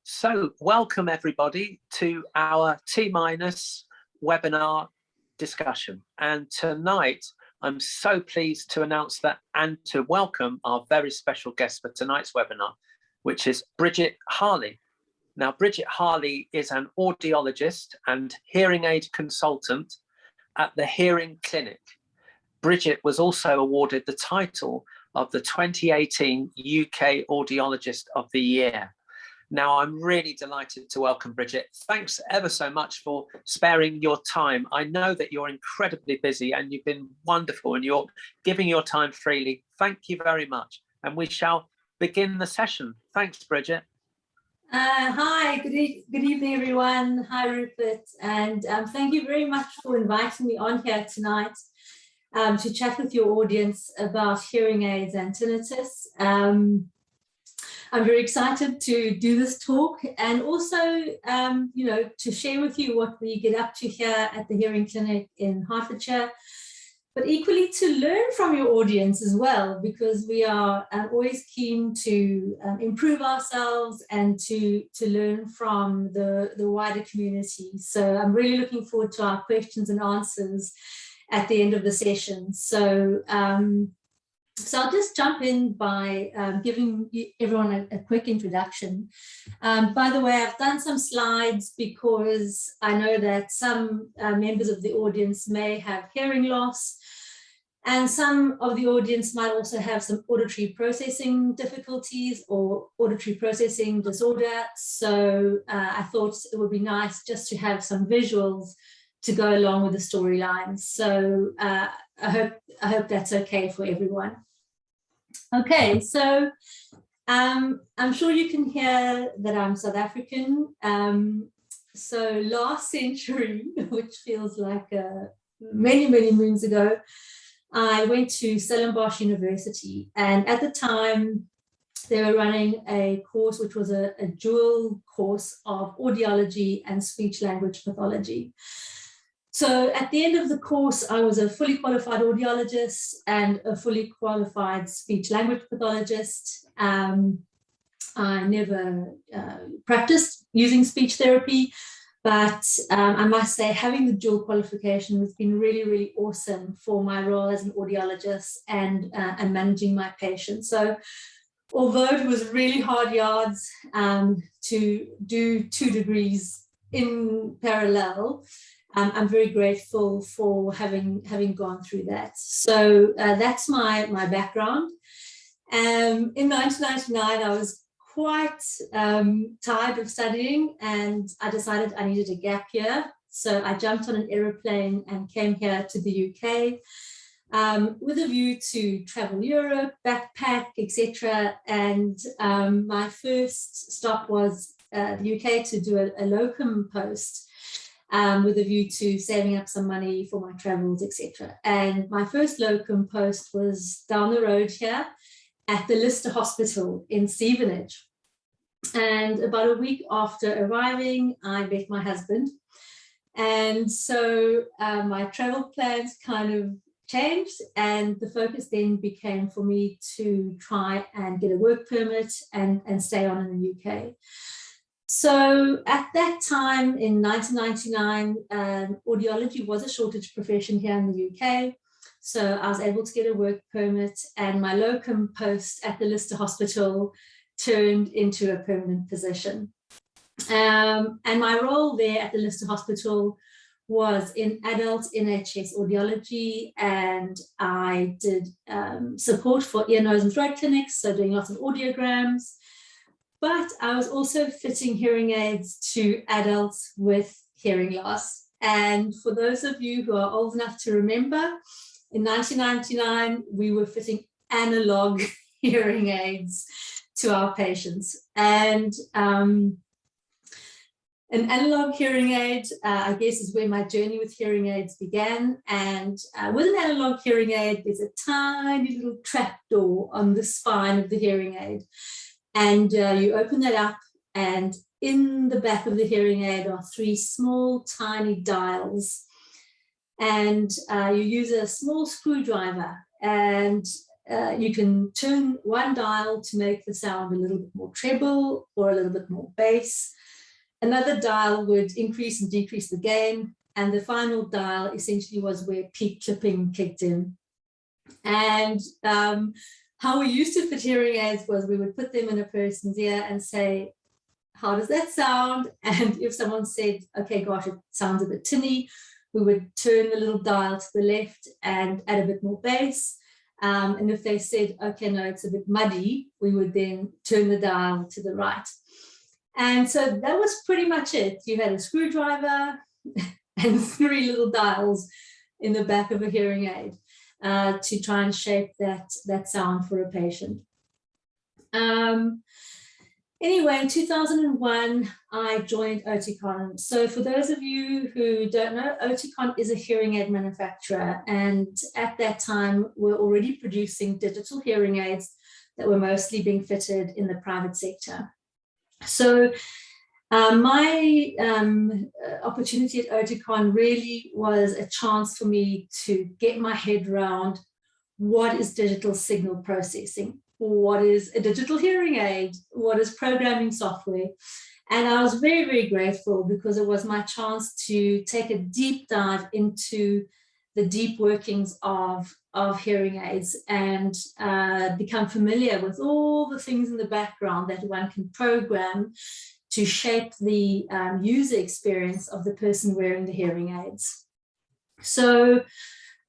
So welcome everybody to our T-minus webinar discussion. And tonight, I'm so pleased to announce that and to welcome our very special guest for tonight's webinar, which is Bridgitte Harley. Now, Bridgitte Harley is an audiologist and hearing aid consultant at the Hearing Clinic. Bridgitte was also awarded the title of the 2018 UK Audiologist of the Year. Now, I'm really delighted to welcome Bridgitte. Thanks ever so much for sparing your time. I know that you're incredibly busy and you've been wonderful and you're giving your time freely. Thank you very much. And we shall begin the session. Thanks, Bridgitte. Hi, good evening, everyone. Hi, Rupert. And thank you very much for inviting me on here tonight to chat with your audience about hearing aids and tinnitus. I'm very excited to do this talk and also, to share with you what we get up to here at the Hearing Clinic in Hertfordshire, but equally to learn from your audience as well, because we are always keen to improve ourselves and to learn from the wider community. So I'm really looking forward to our questions and answers at the end of the session. So I'll just jump in by giving everyone a quick introduction. By the way, I've done some slides because I know that some members of the audience may have hearing loss, and some of the audience might also have some auditory processing difficulties or auditory processing disorder. So I thought it would be nice just to have some visuals to go along with the storyline. So I hope that's okay for everyone. Okay, so I'm sure you can hear that I'm South African. So last century, which feels like many, many moons ago, I went to Stellenbosch University, and at the time they were running a course which was a dual course of audiology and speech language pathology. So at the end of the course, I was a fully qualified audiologist and a fully qualified speech language pathologist. I never practiced using speech therapy, but I must say having the dual qualification has been really, really awesome for my role as an audiologist and managing my patients. So although it was really hard yards to do 2 degrees in parallel, I'm very grateful for having gone through that. So that's my background. In 1999, I was quite tired of studying, and I decided I needed a gap year. So I jumped on an aeroplane and came here to the UK with a view to travel Europe, backpack, etc. And my first stop was the UK to do a locum post. With a view to saving up some money for my travels, etc. And my first locum post was down the road here at the Lister Hospital in Stevenage. And about a week after arriving, I met my husband. And so my travel plans kind of changed, and the focus then became for me to try and get a work permit and stay on in the UK. So at that time in 1999, audiology was a shortage profession here in the UK. So I was able to get a work permit, and my locum post at the Lister Hospital turned into a permanent position. And my role there at the Lister Hospital was in adult NHS audiology, and I did support for ear, nose and throat clinics, so doing lots of audiograms. But I was also fitting hearing aids to adults with hearing loss. And for those of you who are old enough to remember, in 1999, we were fitting analog hearing aids to our patients. And an analog hearing aid, I guess, is where my journey with hearing aids began. And with an analog hearing aid, there's a tiny little trapdoor on the spine of the hearing aid. And you open that up, and in the back of the hearing aid are 3 small, tiny dials. And you use a small screwdriver, and you can turn one dial to make the sound a little bit more treble or a little bit more bass. Another dial would increase and decrease the gain. And the final dial essentially was where peak clipping kicked in. And how we used to fit hearing aids was we would put them in a person's ear and say, how does that sound? And if someone said, okay, gosh, it sounds a bit tinny, we would turn the little dial to the left and add a bit more bass. And if they said, okay, no, it's a bit muddy, we would then turn the dial to the right. And so that was pretty much it. You had a screwdriver and 3 little dials in the back of a hearing aid to try and shape that sound for a patient. Anyway, in 2001, I joined Oticon. So for those of you who don't know, Oticon is a hearing aid manufacturer. And at that time, we're already producing digital hearing aids that were mostly being fitted in the private sector. So my opportunity at Oticon really was a chance for me to get my head around what is digital signal processing, what is a digital hearing aid, what is programming software. And I was very, very grateful because it was my chance to take a deep dive into the deep workings of hearing aids and become familiar with all the things in the background that one can program to shape the user experience of the person wearing the hearing aids. So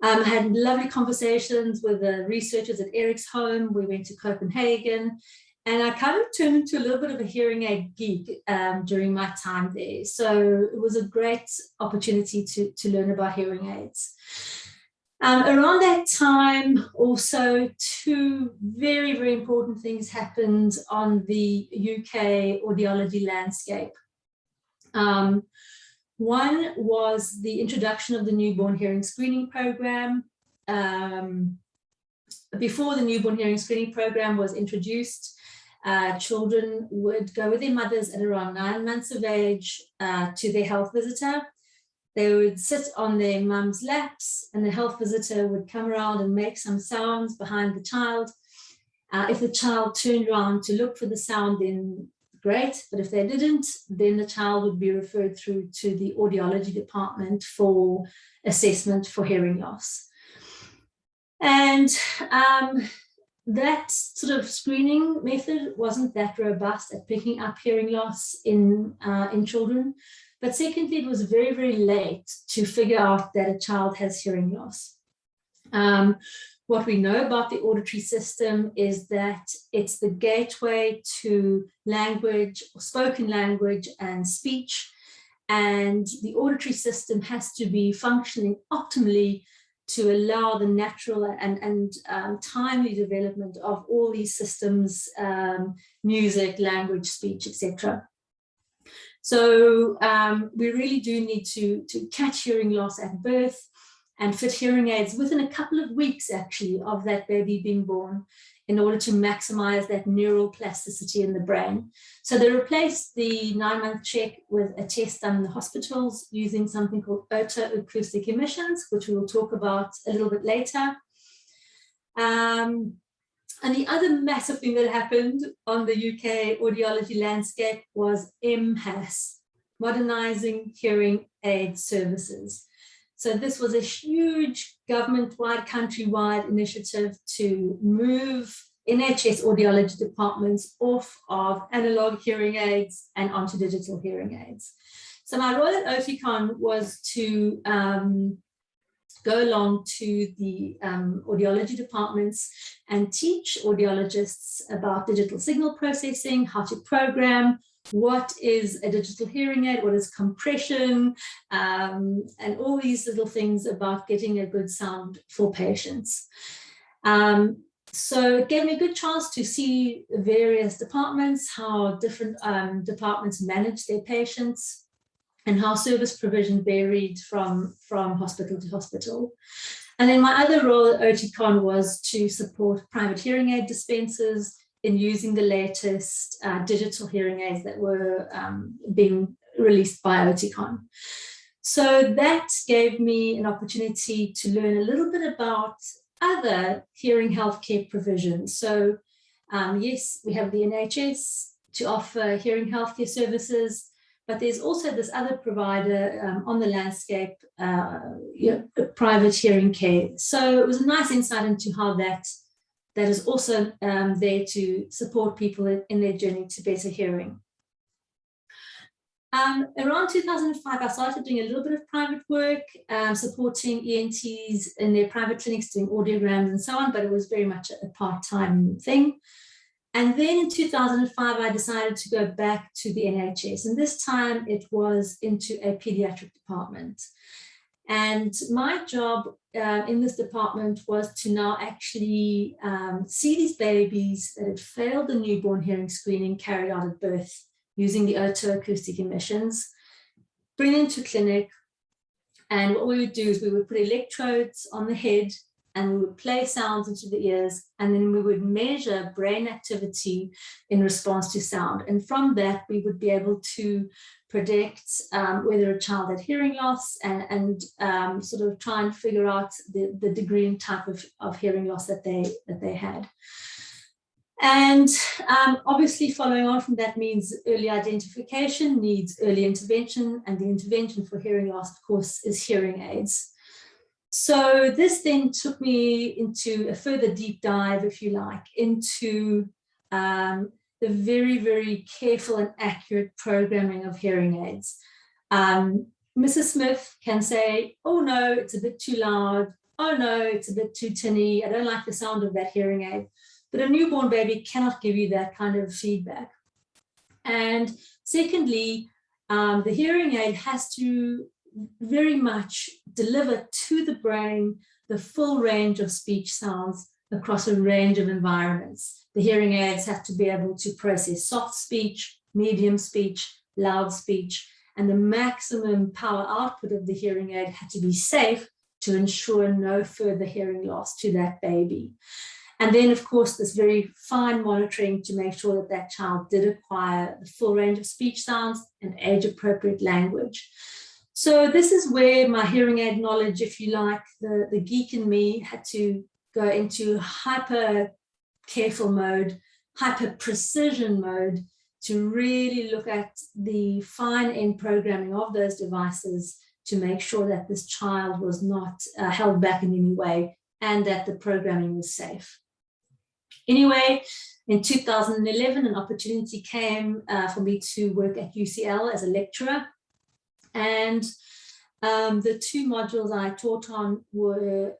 I had lovely conversations with the researchers at Eric's home. We went to Copenhagen, and I kind of turned into a little bit of a hearing aid geek during my time there. So it was a great opportunity to learn about hearing aids. Around that time, also, 2 very, very important things happened on the UK audiology landscape. One was the introduction of the newborn hearing screening program. Before the newborn hearing screening program was introduced, children would go with their mothers at around 9 months of age to their health visitor. They would sit on their mum's laps, and the health visitor would come around and make some sounds behind the child. If the child turned around to look for the sound, then great. But if they didn't, then the child would be referred through to the audiology department for assessment for hearing loss. And that sort of screening method wasn't that robust at picking up hearing loss in children. But secondly, it was very, very late to figure out that a child has hearing loss. What we know about the auditory system is that it's the gateway to language, or spoken language, and speech. And the auditory system has to be functioning optimally to allow the natural and timely development of all these systems, music, language, speech, etc. So we really do need to catch hearing loss at birth and fit hearing aids within a couple of weeks, actually, of that baby being born in order to maximize that neural plasticity in the brain. So they replaced the 9-month check with a test done in the hospitals using something called otoacoustic emissions, which we will talk about a little bit later. And the other massive thing that happened on the UK audiology landscape was MHAS, Modernizing Hearing Aid Services. So this was a huge government-wide, country-wide initiative to move NHS audiology departments off of analog hearing aids and onto digital hearing aids. So my role at Oticon was to go along to the audiology departments and teach audiologists about digital signal processing, how to program, what is a digital hearing aid, what is compression, and all these little things about getting a good sound for patients. So it gave me a good chance to see various departments, how different departments manage their patients, and how service provision varied from hospital to hospital. And then my other role at Oticon was to support private hearing aid dispensers in using the latest digital hearing aids that were being released by Oticon. So that gave me an opportunity to learn a little bit about other hearing healthcare provisions. So yes, we have the NHS to offer hearing healthcare services, but there's also this other provider on the landscape, private hearing care. So it was a nice insight into how that is also there to support people in their journey to better hearing. Around 2005, I started doing a little bit of private work, supporting ENTs in their private clinics, doing audiograms and so on, but it was very much a part-time thing. And then in 2005, I decided to go back to the NHS, and this time it was into a pediatric department. And my job in this department was to now actually see these babies that had failed the newborn hearing screening carried out at birth using the otoacoustic emissions, bring them to clinic, and what we would do is we would put electrodes on the head and we would play sounds into the ears, and then we would measure brain activity in response to sound. And from that, we would be able to predict whether a child had hearing loss and sort of try and figure out the degree and type of hearing loss that they had. And obviously following on from that means early identification needs early intervention, and the intervention for hearing loss, of course, is hearing aids. So this then took me into a further deep dive, if you like, into the very, very careful and accurate programming of hearing aids. Mrs. Smith can say, oh no, it's a bit too loud. Oh no, it's a bit too tinny. I don't like the sound of that hearing aid. But a newborn baby cannot give you that kind of feedback. And secondly, the hearing aid has to very much deliver to the brain the full range of speech sounds across a range of environments. The hearing aids have to be able to process soft speech, medium speech, loud speech, and the maximum power output of the hearing aid had to be safe to ensure no further hearing loss to that baby. And then, of course, this very fine monitoring to make sure that that child did acquire the full range of speech sounds and age-appropriate language. So this is where my hearing aid knowledge, if you like, the geek in me had to go into hyper careful mode, hyper precision mode, to really look at the fine end programming of those devices to make sure that this child was not held back in any way and that the programming was safe. Anyway, in 2011, an opportunity came for me to work at UCL as a lecturer. And the two modules I taught on were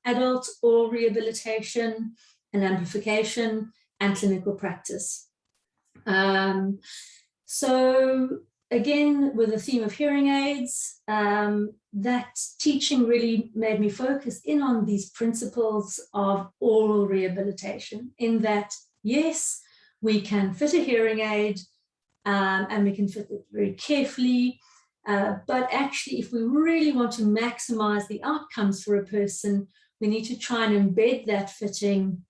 adult oral rehabilitation and amplification and clinical practice. So again, with the theme of hearing aids, that teaching really made me focus in on these principles of oral rehabilitation, in that, yes, we can fit a hearing aid and we can fit it very carefully, but actually, if we really want to maximize the outcomes for a person, we need to try and embed that fitting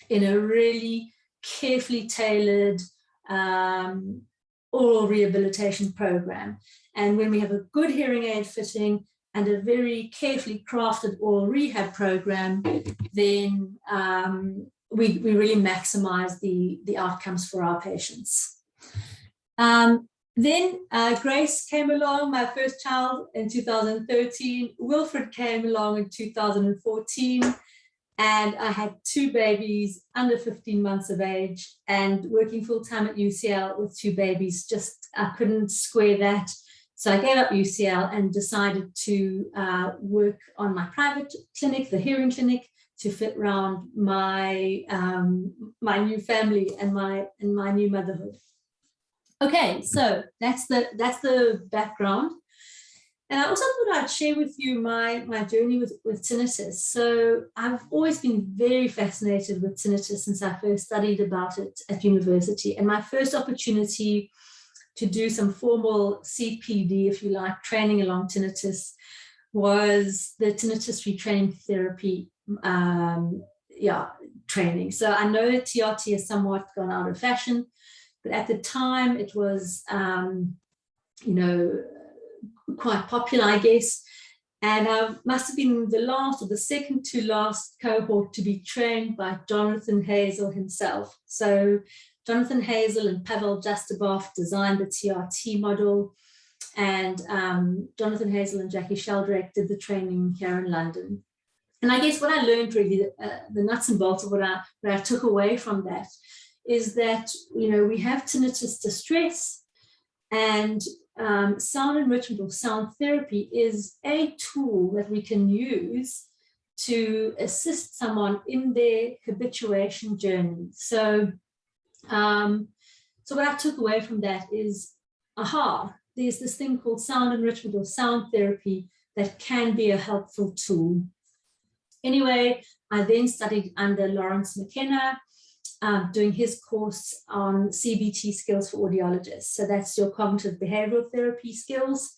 in a really carefully tailored oral rehabilitation program. And when we have a good hearing aid fitting and a very carefully crafted oral rehab program, then we really maximize the outcomes for our patients. Then Grace came along, my first child, in 2013. Wilfred came along in 2014. And I had two babies under 15 months of age, and working full-time at UCL with two babies, just I couldn't square that. So I gave up UCL and decided to work on my private clinic, the hearing clinic, to fit around my my new family and my new motherhood. Okay, so that's the background. And I also thought I'd share with you my journey with tinnitus. So I've always been very fascinated with tinnitus since I first studied about it at university. And my first opportunity to do some formal CPD, if you like, training along tinnitus, was the tinnitus retraining therapy training. So I know TRT has somewhat gone out of fashion, but at the time it was, quite popular, I guess. And I must have been the last or the second to last cohort to be trained by Jonathan Hazel himself. So Jonathan Hazel and Pavel Jastabov designed the TRT model, and Jonathan Hazel and Jackie Sheldrake did the training here in London. And I guess what I learned really, the nuts and bolts of what I took away from that is that, you know, we have tinnitus distress, and sound enrichment or sound therapy is a tool that we can use to assist someone in their habituation journey. So, so what I took away from that is, there's this thing called sound enrichment or sound therapy that can be a helpful tool. Anyway, I then studied under Lawrence McKenna, doing his course on Cbt Skills for Audiologists. So that's your cognitive behavioral therapy skills.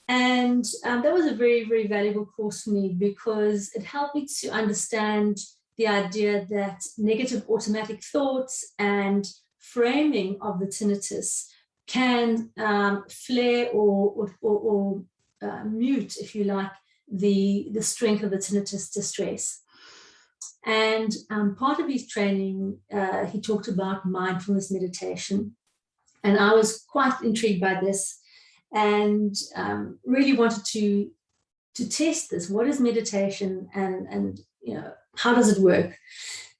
And that was a very, very valuable course for me because it helped me to understand the idea that negative automatic thoughts and framing of the tinnitus can flare or mute, if you like, the strength of the tinnitus distress. And part of his training, he talked about mindfulness meditation. And I was quite intrigued by this and really wanted to test this. What is meditation, and you know, how does it work?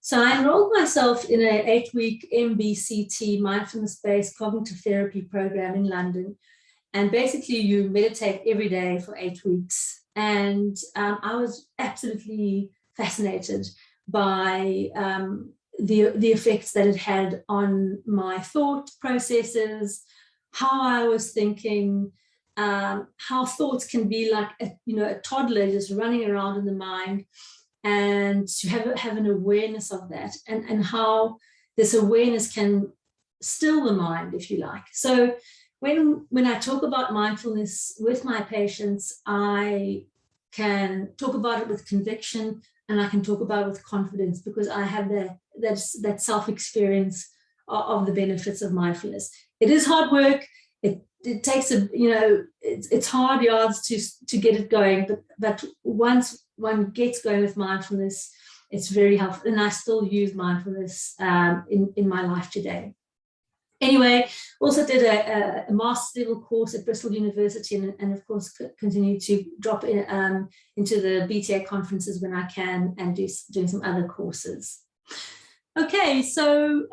So I enrolled myself in an 8-week MBCT, mindfulness-based cognitive therapy program in London. And basically you meditate every day for 8 weeks. And I was absolutely fascinated by the effects that it had on my thought processes, how I was thinking, how thoughts can be like a toddler just running around in the mind, and to have an awareness of that, and how this awareness can still the mind, if you like. So when I talk about mindfulness with my patients, I can talk about it with conviction, and I can talk about it with confidence because I have that self-experience of the benefits of mindfulness. It is hard work. It takes it's hard yards to get it going, but once one gets going with mindfulness, it's very helpful, and I still use mindfulness in my life today. Anyway, also did a master's level course at Bristol University, and of course continue to drop in into the BTA conferences when I can, and doing some other courses. Okay, so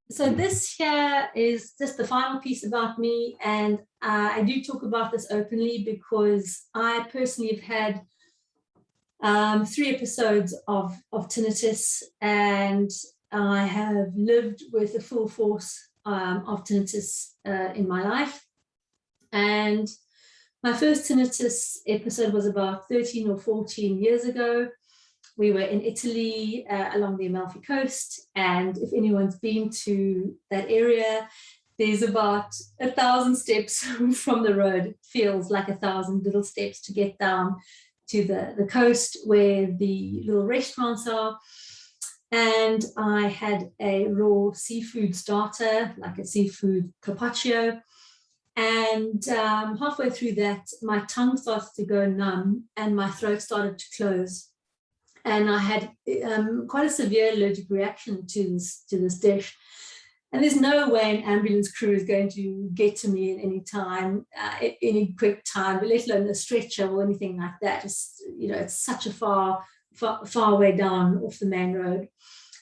so this here is just the final piece about me, and I do talk about this openly because I personally have had 3 episodes of tinnitus, and I have lived with the full force of tinnitus in my life. And my first tinnitus episode was about 13 or 14 years ago. We were in Italy along the Amalfi Coast, and if anyone's been to that area, there's about 1,000 steps from the road. It feels like 1,000 little steps to get down to the coast where the little restaurants are. And I had a raw seafood starter, like a seafood carpaccio. And halfway through that, my tongue started to go numb and my throat started to close. And I had quite a severe allergic reaction to this dish. And there's no way an ambulance crew is going to get to me at any time, any quick time, but let alone a stretcher or anything like that. It's such a far way down off the main road.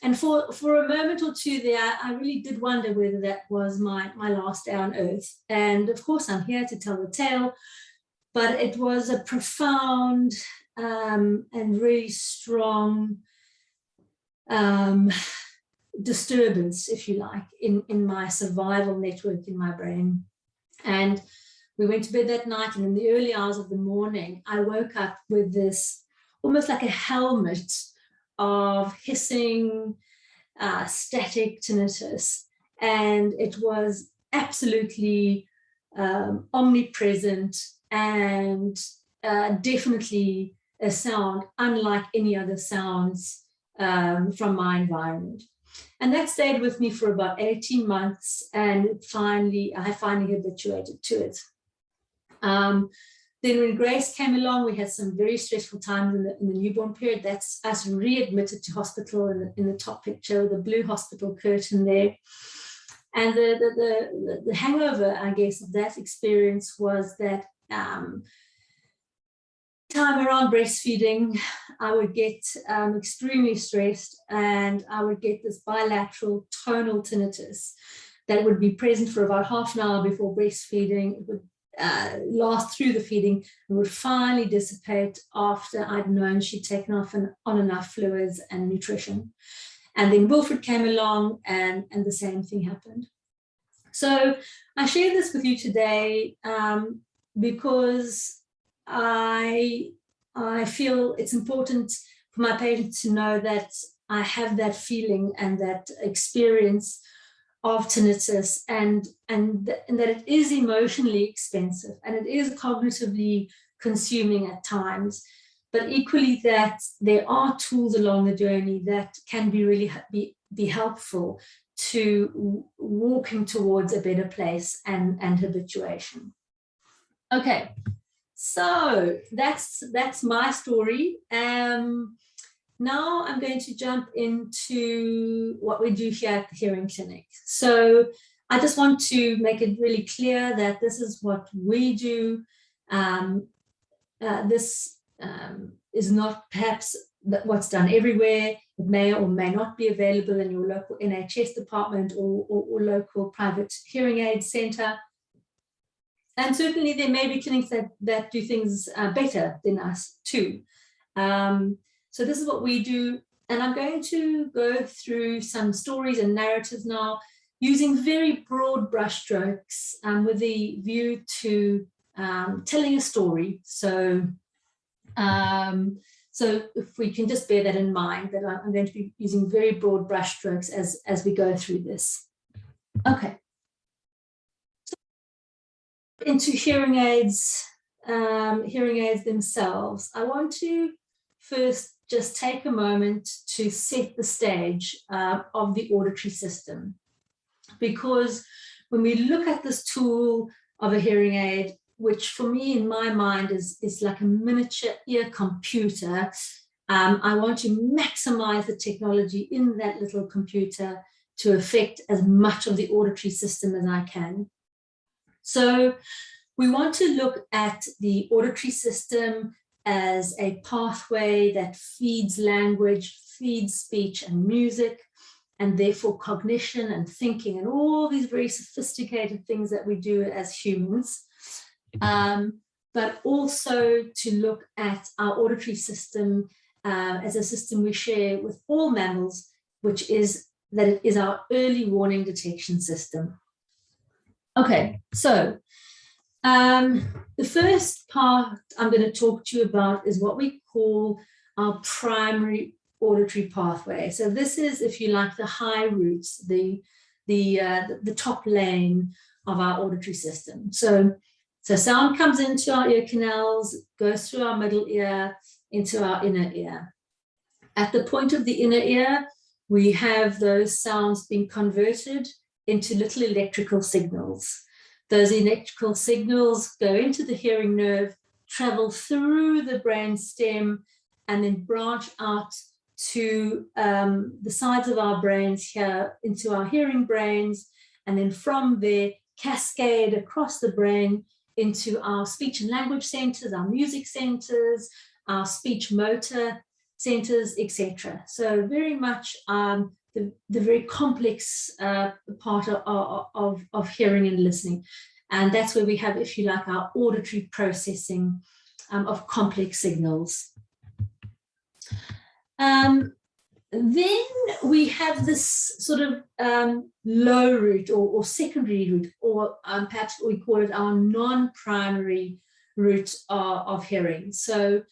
And for a moment or two there, I really did wonder whether that was my last day on earth. And of course, I'm here to tell the tale, but it was a profound and really strong disturbance, if you like, in my survival network in my brain. And we went to bed that night, and in the early hours of the morning, I woke up with this almost like a helmet of hissing, static tinnitus. And it was absolutely omnipresent and definitely a sound unlike any other sounds from my environment. And that stayed with me for about 18 months, and I finally habituated to it. Then when Grace came along, we had some very stressful times in the newborn period. That's us readmitted to hospital in the top picture, the blue hospital curtain there. And the hangover, I guess, of that experience was that time around breastfeeding, I would get extremely stressed, and I would get this bilateral tonal tinnitus that would be present for about half an hour before breastfeeding. It would last through the feeding and would finally dissipate after I'd known she'd taken off on enough fluids and nutrition. And then Wilfred came along, and the same thing happened. So I share this with you today because I feel it's important for my patients to know that I have that feeling and that experience of tinnitus, and that it is emotionally expensive and it is cognitively consuming at times, but equally that there are tools along the journey that can be helpful to walking towards a better place and habituation. Okay, so that's my story. Now I'm going to jump into what we do here at the Hearing Clinic. So I just want to make it really clear that this is what we do. This is not perhaps what's done everywhere. It may or may not be available in your local NHS department or local private hearing aid centre. And certainly there may be clinics that do things better than us too. So this is what we do, and I'm going to go through some stories and narratives now using very broad brushstrokes with the view to telling a story. So if we can just bear that in mind, that I'm going to be using very broad brushstrokes as we go through this. Okay. So into hearing aids themselves, I want to first just take a moment to set the stage of the auditory system, because when we look at this tool of a hearing aid, which for me in my mind is like a miniature ear computer, I want to maximize the technology in that little computer to affect as much of the auditory system as I can. So we want to look at the auditory system as a pathway that feeds language, feeds speech and music, and therefore cognition and thinking and all these very sophisticated things that we do as humans, but also to look at our auditory system as a system we share with all mammals, which is that it is our early warning detection system. Okay, so the first part I'm going to talk to you about is what we call our primary auditory pathway. So this is, if you like, the high roots, the top lane of our auditory system. So sound comes into our ear canals, goes through our middle ear, into our inner ear. At the point of the inner ear, we have those sounds being converted into little electrical signals. Those electrical signals go into the hearing nerve, travel through the brain stem, and then branch out to the sides of our brains here into our hearing brains, and then from there cascade across the brain into our speech and language centers, our music centers, our speech motor centers, etc. So very much the very complex part of hearing and listening. And that's where we have, if you like, our auditory processing of complex signals. Then we have this sort of low root or secondary root, or perhaps we call it our non-primary root of hearing. So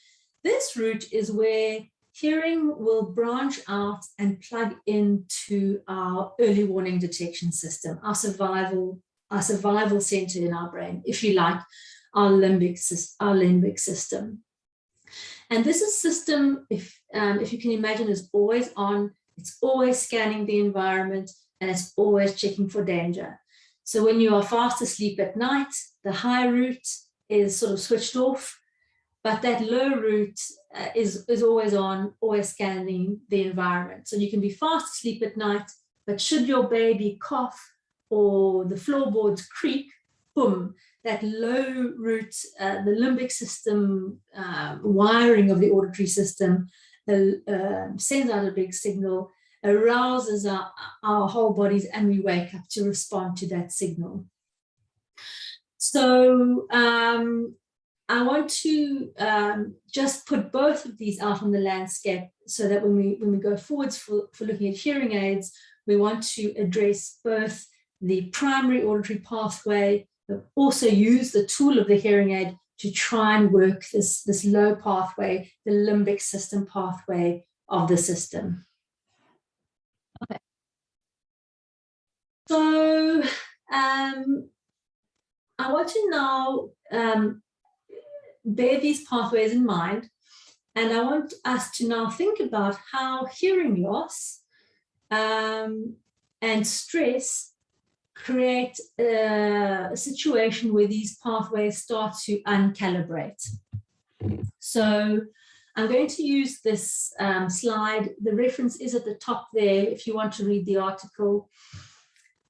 this root is where hearing will branch out and plug into our early warning detection system, our survival center in our brain, if you like, our limbic system. And this is system, if you can imagine, is always on, it's always scanning the environment, and it's always checking for danger. So when you are fast asleep at night, the high root is sort of switched off, but that low root is always on, always scanning the environment. So you can be fast asleep at night, but should your baby cough or the floorboards creak, boom, that low root, the limbic system wiring of the auditory system sends out a big signal, arouses our whole bodies, and we wake up to respond to that signal. So I want to just put both of these out on the landscape so that when we go forwards for looking at hearing aids, we want to address both the primary auditory pathway, but also use the tool of the hearing aid to try and work this low pathway, the limbic system pathway of the system. Okay. So I want to now bear these pathways in mind, and I want us to now think about how hearing loss and stress create a situation where these pathways start to uncalibrate. So I'm going to use this slide. The reference is at the top there if you want to read the article.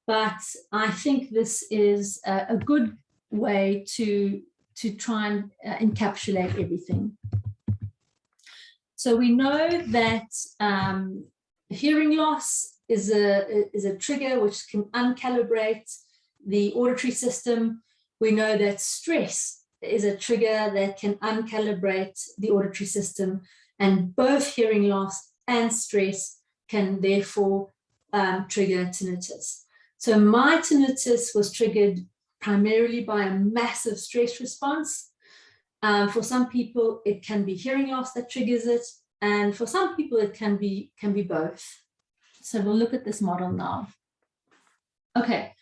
But I think this is a good way to try and encapsulate everything. So we know that hearing loss is a trigger which can uncalibrate the auditory system. We know that stress is a trigger that can uncalibrate the auditory system, and both hearing loss and stress can therefore trigger tinnitus. So my tinnitus was triggered primarily by a massive stress response. For some people, it can be hearing loss that triggers it, and for some people, it can be both. So we'll look at this model now. Okay,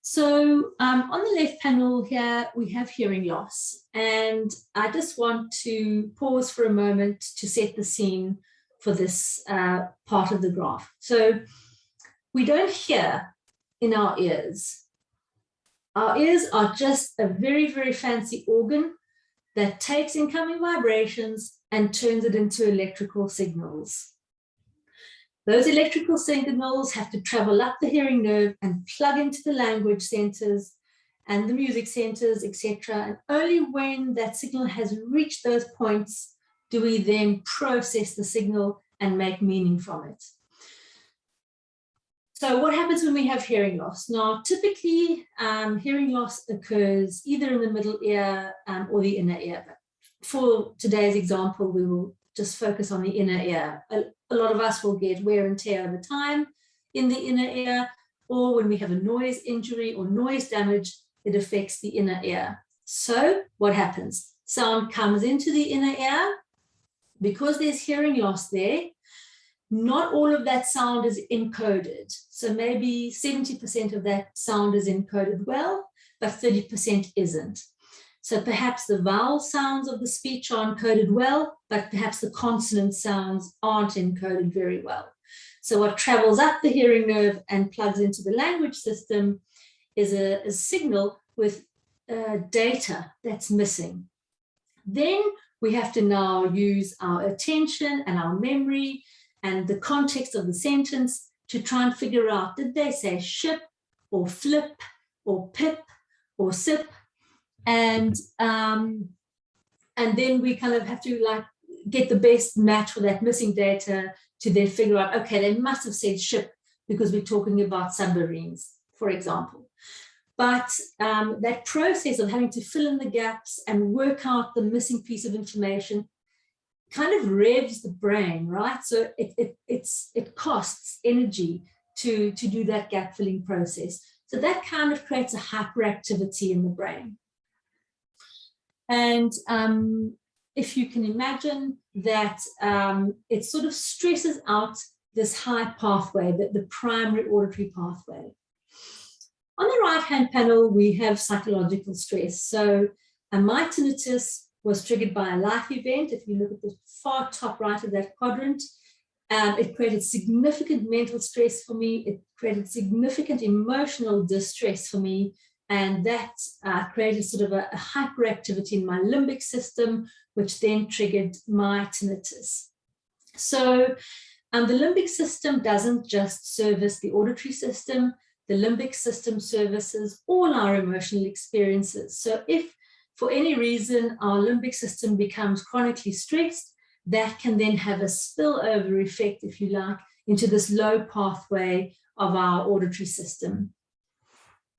so on the left panel here, we have hearing loss. And I just want to pause for a moment to set the scene for this part of the graph. So we don't hear in our ears. Our ears are just a very, very fancy organ that takes incoming vibrations and turns it into electrical signals. Those electrical signals have to travel up the hearing nerve and plug into the language centers and the music centers, etc. And only when that signal has reached those points do we then process the signal and make meaning from it. So what happens when we have hearing loss? Now, typically, hearing loss occurs either in the middle ear or the inner ear. But for today's example, we will just focus on the inner ear. A lot of us will get wear and tear over time in the inner ear, or when we have a noise injury or noise damage, it affects the inner ear. So what happens? Sound comes into the inner ear. Because there's hearing loss there, not all of that sound is encoded. So maybe 70% of that sound is encoded well, but 30% isn't. So perhaps the vowel sounds of the speech are encoded well, but perhaps the consonant sounds aren't encoded very well. So what travels up the hearing nerve and plugs into the language system is a signal with data that's missing. Then we have to now use our attention and our memory and the context of the sentence to try and figure out, did they say ship or flip or pip or sip? And then we kind of have to like get the best match for that missing data to then figure out, okay, they must have said ship because we're talking about submarines, for example. But that process of having to fill in the gaps and work out the missing piece of information kind of revs the brain, right? So it costs energy to do that gap filling process. So that kind of creates a hyperactivity in the brain. And if you can imagine that it sort of stresses out this high pathway, the primary auditory pathway. On the right-hand panel, we have psychological stress. So my tinnitus was triggered by a life event. If you look at the far top right of that quadrant, it created significant mental stress for me. It created significant emotional distress for me and that created sort of a hyperactivity in my limbic system, which then triggered my tinnitus. So the limbic system doesn't just service the auditory system. The limbic system services all our emotional experiences. So if for any reason our limbic system becomes chronically stressed, that can then have a spillover effect, if you like, into this low pathway of our auditory system.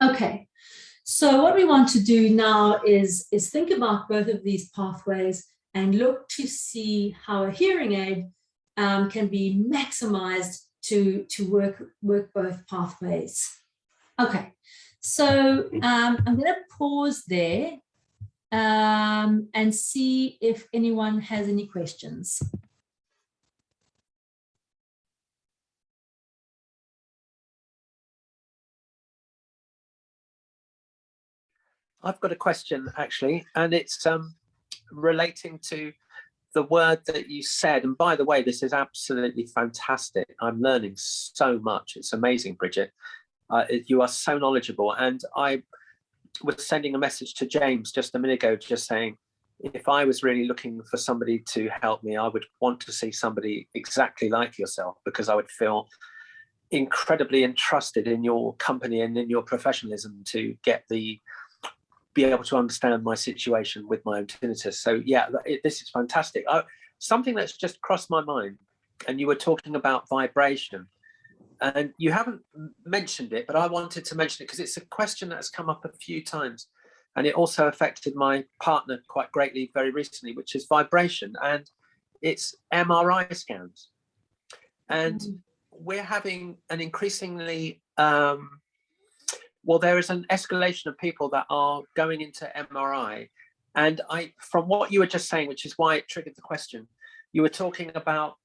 Okay, so what we want to do now is think about both of these pathways and look to see how a hearing aid can be maximized to work both pathways. Okay, so I'm going to pause there and see if anyone has any questions. I've got a question actually, and it's relating to the word that you said. And by the way, this is absolutely fantastic. I'm learning so much. It's amazing, Bridget. You are so knowledgeable. And I was sending a message to James just a minute ago, just saying, if I was really looking for somebody to help me, I would want to see somebody exactly like yourself, because I would feel incredibly entrusted in your company and in your professionalism to be able to understand my situation with my own tinnitus. So yeah, this is fantastic. Something that's just crossed my mind, and you were talking about vibration, and you haven't mentioned it, but I wanted to mention it because it's a question that's come up a few times, and it also affected my partner quite greatly very recently, which is vibration, and it's MRI scans. And we're having an increasingly well, there is an escalation of people that are going into MRI. And from what you were just saying, which is why it triggered the question, you were talking about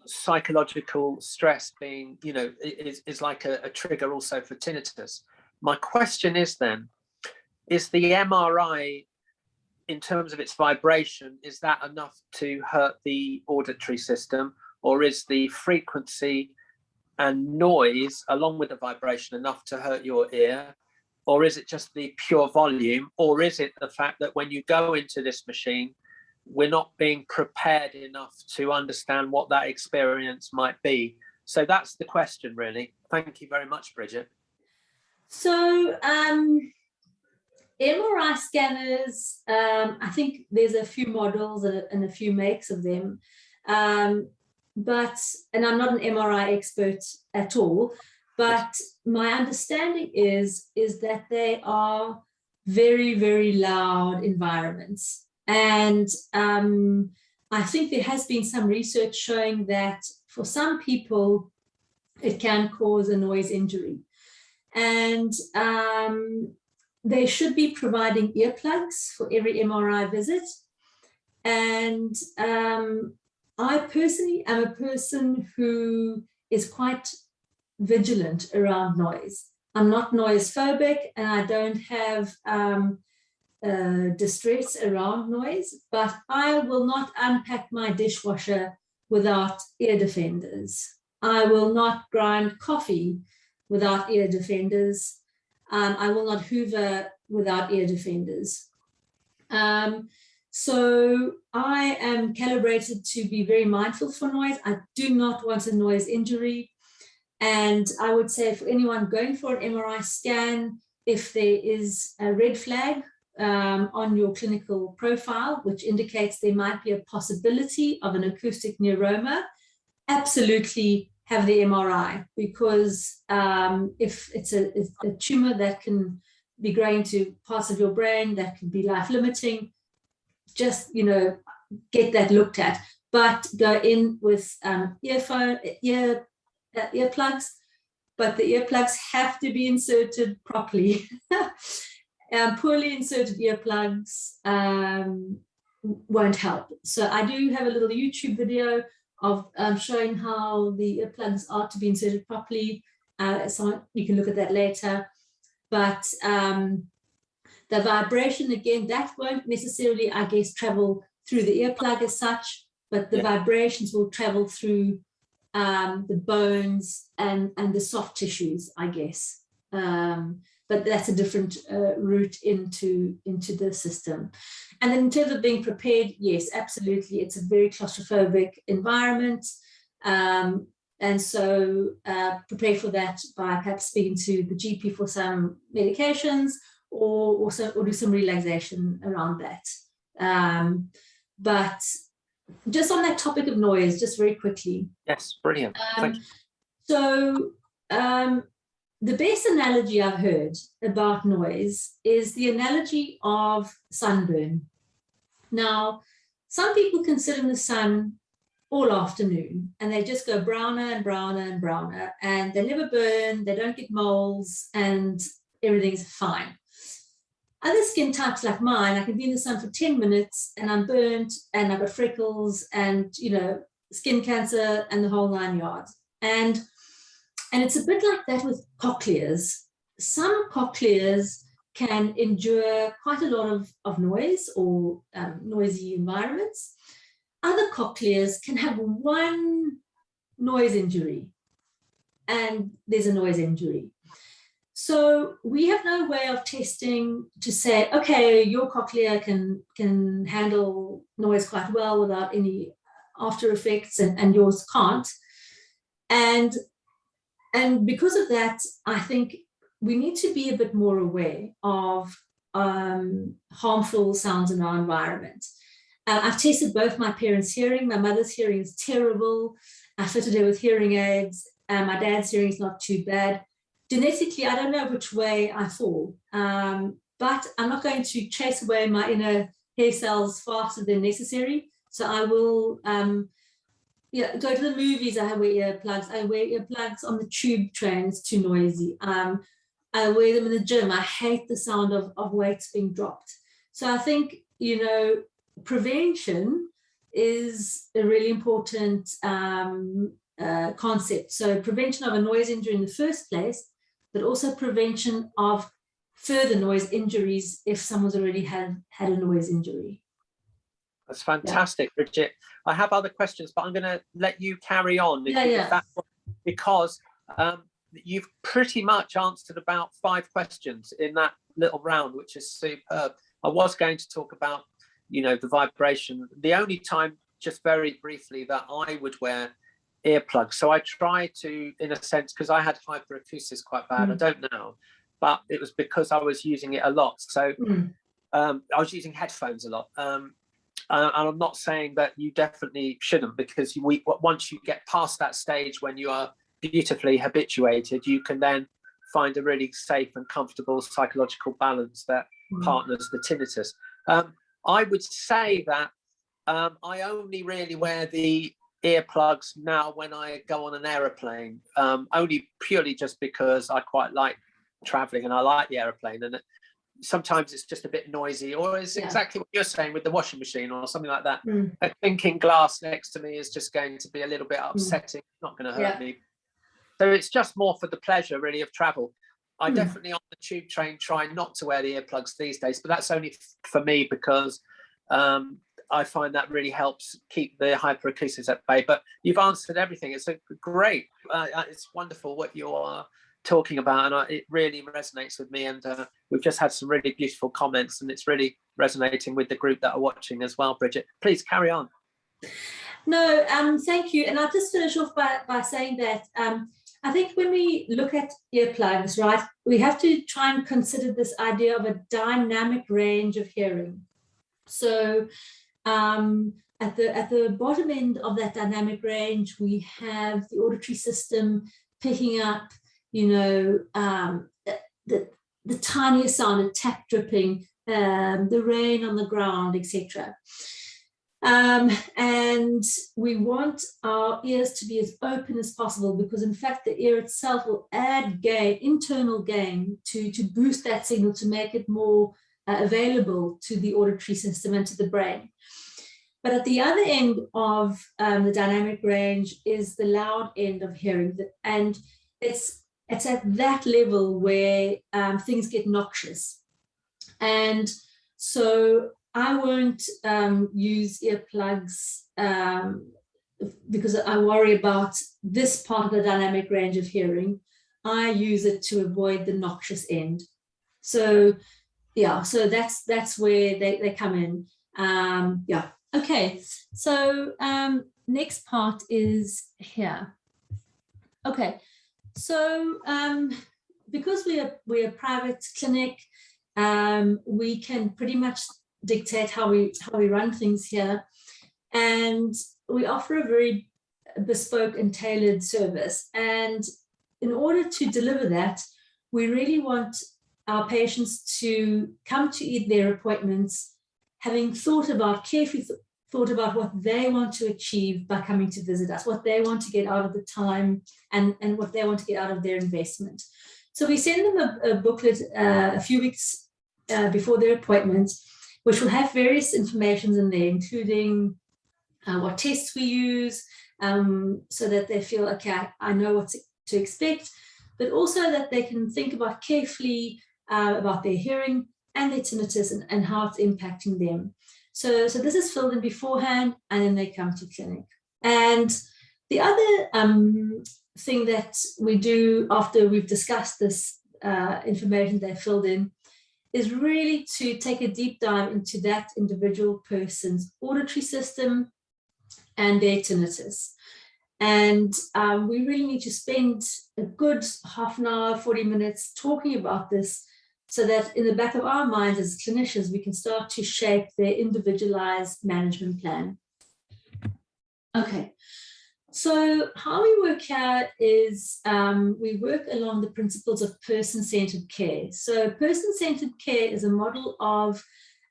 psychological stress being, is like a trigger also for tinnitus. My question is then, is the MRI, in terms of its vibration, is that enough to hurt the auditory system, or is the frequency and noise along with the vibration enough to hurt your ear? Or is it just the pure volume? Or is it the fact that when you go into this machine, we're not being prepared enough to understand what that experience might be? So that's the question, really. Thank you very much, Bridget. So MRI scanners, I think there's a few models and a few makes of them. And I'm not an MRI expert at all, but my understanding is that they are very, very loud environments. And I think there has been some research showing that for some people, it can cause a noise injury. And they should be providing earplugs for every MRI visit. And I personally am a person who is quite vigilant around noise. I'm not noise phobic, and I don't have distress around noise, but I will not unpack my dishwasher without ear defenders. I will not grind coffee without ear defenders. I will not hoover without ear defenders. So I am calibrated to be very mindful for noise. I do not want a noise injury. And I would say for anyone going for an MRI scan, if there is a red flag on your clinical profile, which indicates there might be a possibility of an acoustic neuroma, absolutely have the MRI, because if it's a tumor that can be growing to parts of your brain that can be life-limiting, just, get that looked at. But go in with earplugs, but the earplugs have to be inserted properly. Poorly inserted earplugs won't help. So I do have a little YouTube video of showing how the earplugs are to be inserted properly. So you can look at that later. But the vibration, again, that won't necessarily, I guess, travel through the earplug as such, but the vibrations will travel through the bones and the soft tissues, I guess. but that's a different route into the system. And then in terms of being prepared, yes, absolutely. It's a very claustrophobic environment. And so prepare for that by perhaps speaking to the GP for some medications, or do some relaxation around that. But just on that topic of noise, just very quickly. Yes, brilliant. Thank you. So the best analogy I've heard about noise is the analogy of sunburn. Now, some people can sit in the sun all afternoon and they just go browner and browner and browner, and they never burn, they don't get moles, and everything's fine. Other skin types like mine, I can be in the sun for 10 minutes and I'm burnt and I've got freckles and, you know, skin cancer and the whole 9 yards. And it's a bit like that with cochlears. Some cochlears can endure quite a lot of noise or noisy environments. Other cochlears can have one noise injury, and there's a noise injury. So we have no way of testing to say, okay, your cochlea can handle noise quite well without any after effects, and yours can't. And because of that, I think we need to be a bit more aware of harmful sounds in our environment. I've tested both my parents' hearing. My mother's hearing is terrible. I fitted her with hearing aids. My dad's hearing is not too bad. Genetically, I don't know which way I fall, but I'm not going to chase away my inner hair cells faster than necessary. So I will go to the movies. I wear earplugs. I wear earplugs on the tube train. It's too noisy. I wear them in the gym. I hate the sound of weights being dropped. So I think, you know, prevention is a really important concept. So prevention of a noise injury in the first place, but also prevention of further noise injuries if someone's already had a noise injury. That's fantastic, yeah. Bridget. I have other questions, but I'm going to let you carry on. Because you've pretty much answered about 5 questions in that little round, which is superb. I was going to talk about, you know, the vibration. The only time, just very briefly, that I would wear earplugs. So I try to, in a sense, because I had hyperacusis quite bad. I don't know, but it was because I was using it a lot. So I was using headphones a lot. And I'm not saying that you definitely shouldn't, because once you get past that stage when you are beautifully habituated, you can then find a really safe and comfortable psychological balance that partners the tinnitus. I would say that I only really wear the earplugs now when I go on an aeroplane, only purely just because I quite like traveling and I like the aeroplane, and sometimes it's just a bit noisy, or it's exactly what you're saying with the washing machine or something like that. A clinking glass next to me is just going to be a little bit upsetting, not going to hurt me. So it's just more for the pleasure really of travel. I definitely on the tube train try not to wear the earplugs these days, but that's only for me because I find that really helps keep the hyperacusis at bay. But you've answered everything. It's great. It's wonderful what you are talking about, and it really resonates with me. And we've just had some really beautiful comments, and it's really resonating with the group that are watching as well. Bridget, please carry on. No, thank you. And I'll just finish off by saying that I think when we look at earplugs, right, we have to try and consider this idea of a dynamic range of hearing. So at the bottom end of that dynamic range, we have the auditory system picking up, you know, the tiniest sound, a tap dripping, the rain on the ground, etc. And we want our ears to be as open as possible, because in fact the ear itself will add gain, internal gain, to boost that signal, to make it more available to the auditory system and to the brain. But at the other end of the dynamic range is the loud end of hearing, and it's at that level where things get noxious. And so I won't use earplugs because I worry about this part of the dynamic range of hearing. I use it to avoid the noxious end. So yeah, so that's where they come in. Yeah, okay. So next part is here. Okay, so because we're a private clinic, we can pretty much dictate how we run things here, and we offer a very bespoke and tailored service. And in order to deliver that, we really want our patients to come to their appointments having carefully thought about what they want to achieve by coming to visit us, what they want to get out of the time, and what they want to get out of their investment. So we send them a booklet a few weeks before their appointment, which will have various information in there, including what tests we use, so that they feel, okay, I know what to expect, but also that they can think about carefully about their hearing and their tinnitus and how it's impacting them. So this is filled in beforehand, and then they come to clinic. And the other thing that we do after we've discussed this information they filled in is really to take a deep dive into that individual person's auditory system and their tinnitus. And we really need to spend a good half an hour, 40 minutes talking about this, so that in the back of our minds as clinicians, we can start to shape their individualized management plan. Okay, so how we work here is we work along the principles of person-centered care. So person-centered care is a model of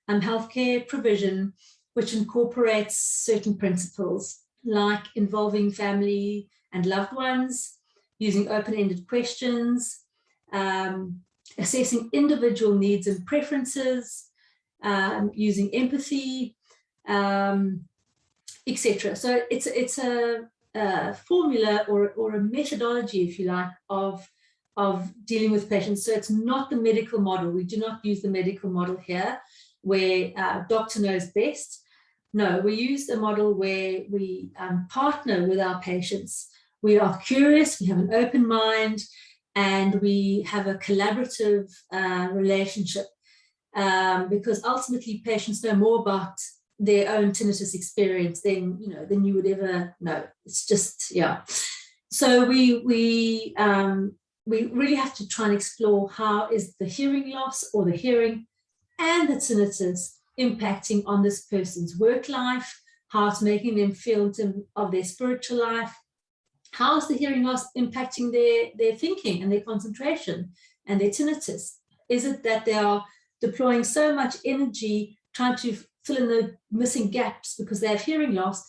healthcare provision which incorporates certain principles, like involving family and loved ones, using open-ended questions, assessing individual needs and preferences, using empathy, etc. So it's a formula or a methodology, if you like, of dealing with patients. So it's not the medical model. We do not use the medical model here, where doctor knows best. No, we use a model where we partner with our patients. We are curious, we have an open mind, and we have a collaborative relationship, because ultimately patients know more about their own tinnitus experience than you would ever know. It's just, yeah. So we really have to try and explore how is the hearing loss or the hearing and the tinnitus impacting on this person's work life, how it's making them feel in terms of their spiritual life, how is the hearing loss impacting their thinking and their concentration and their tinnitus. Is it that they are deploying so much energy trying to fill in the missing gaps because they have hearing loss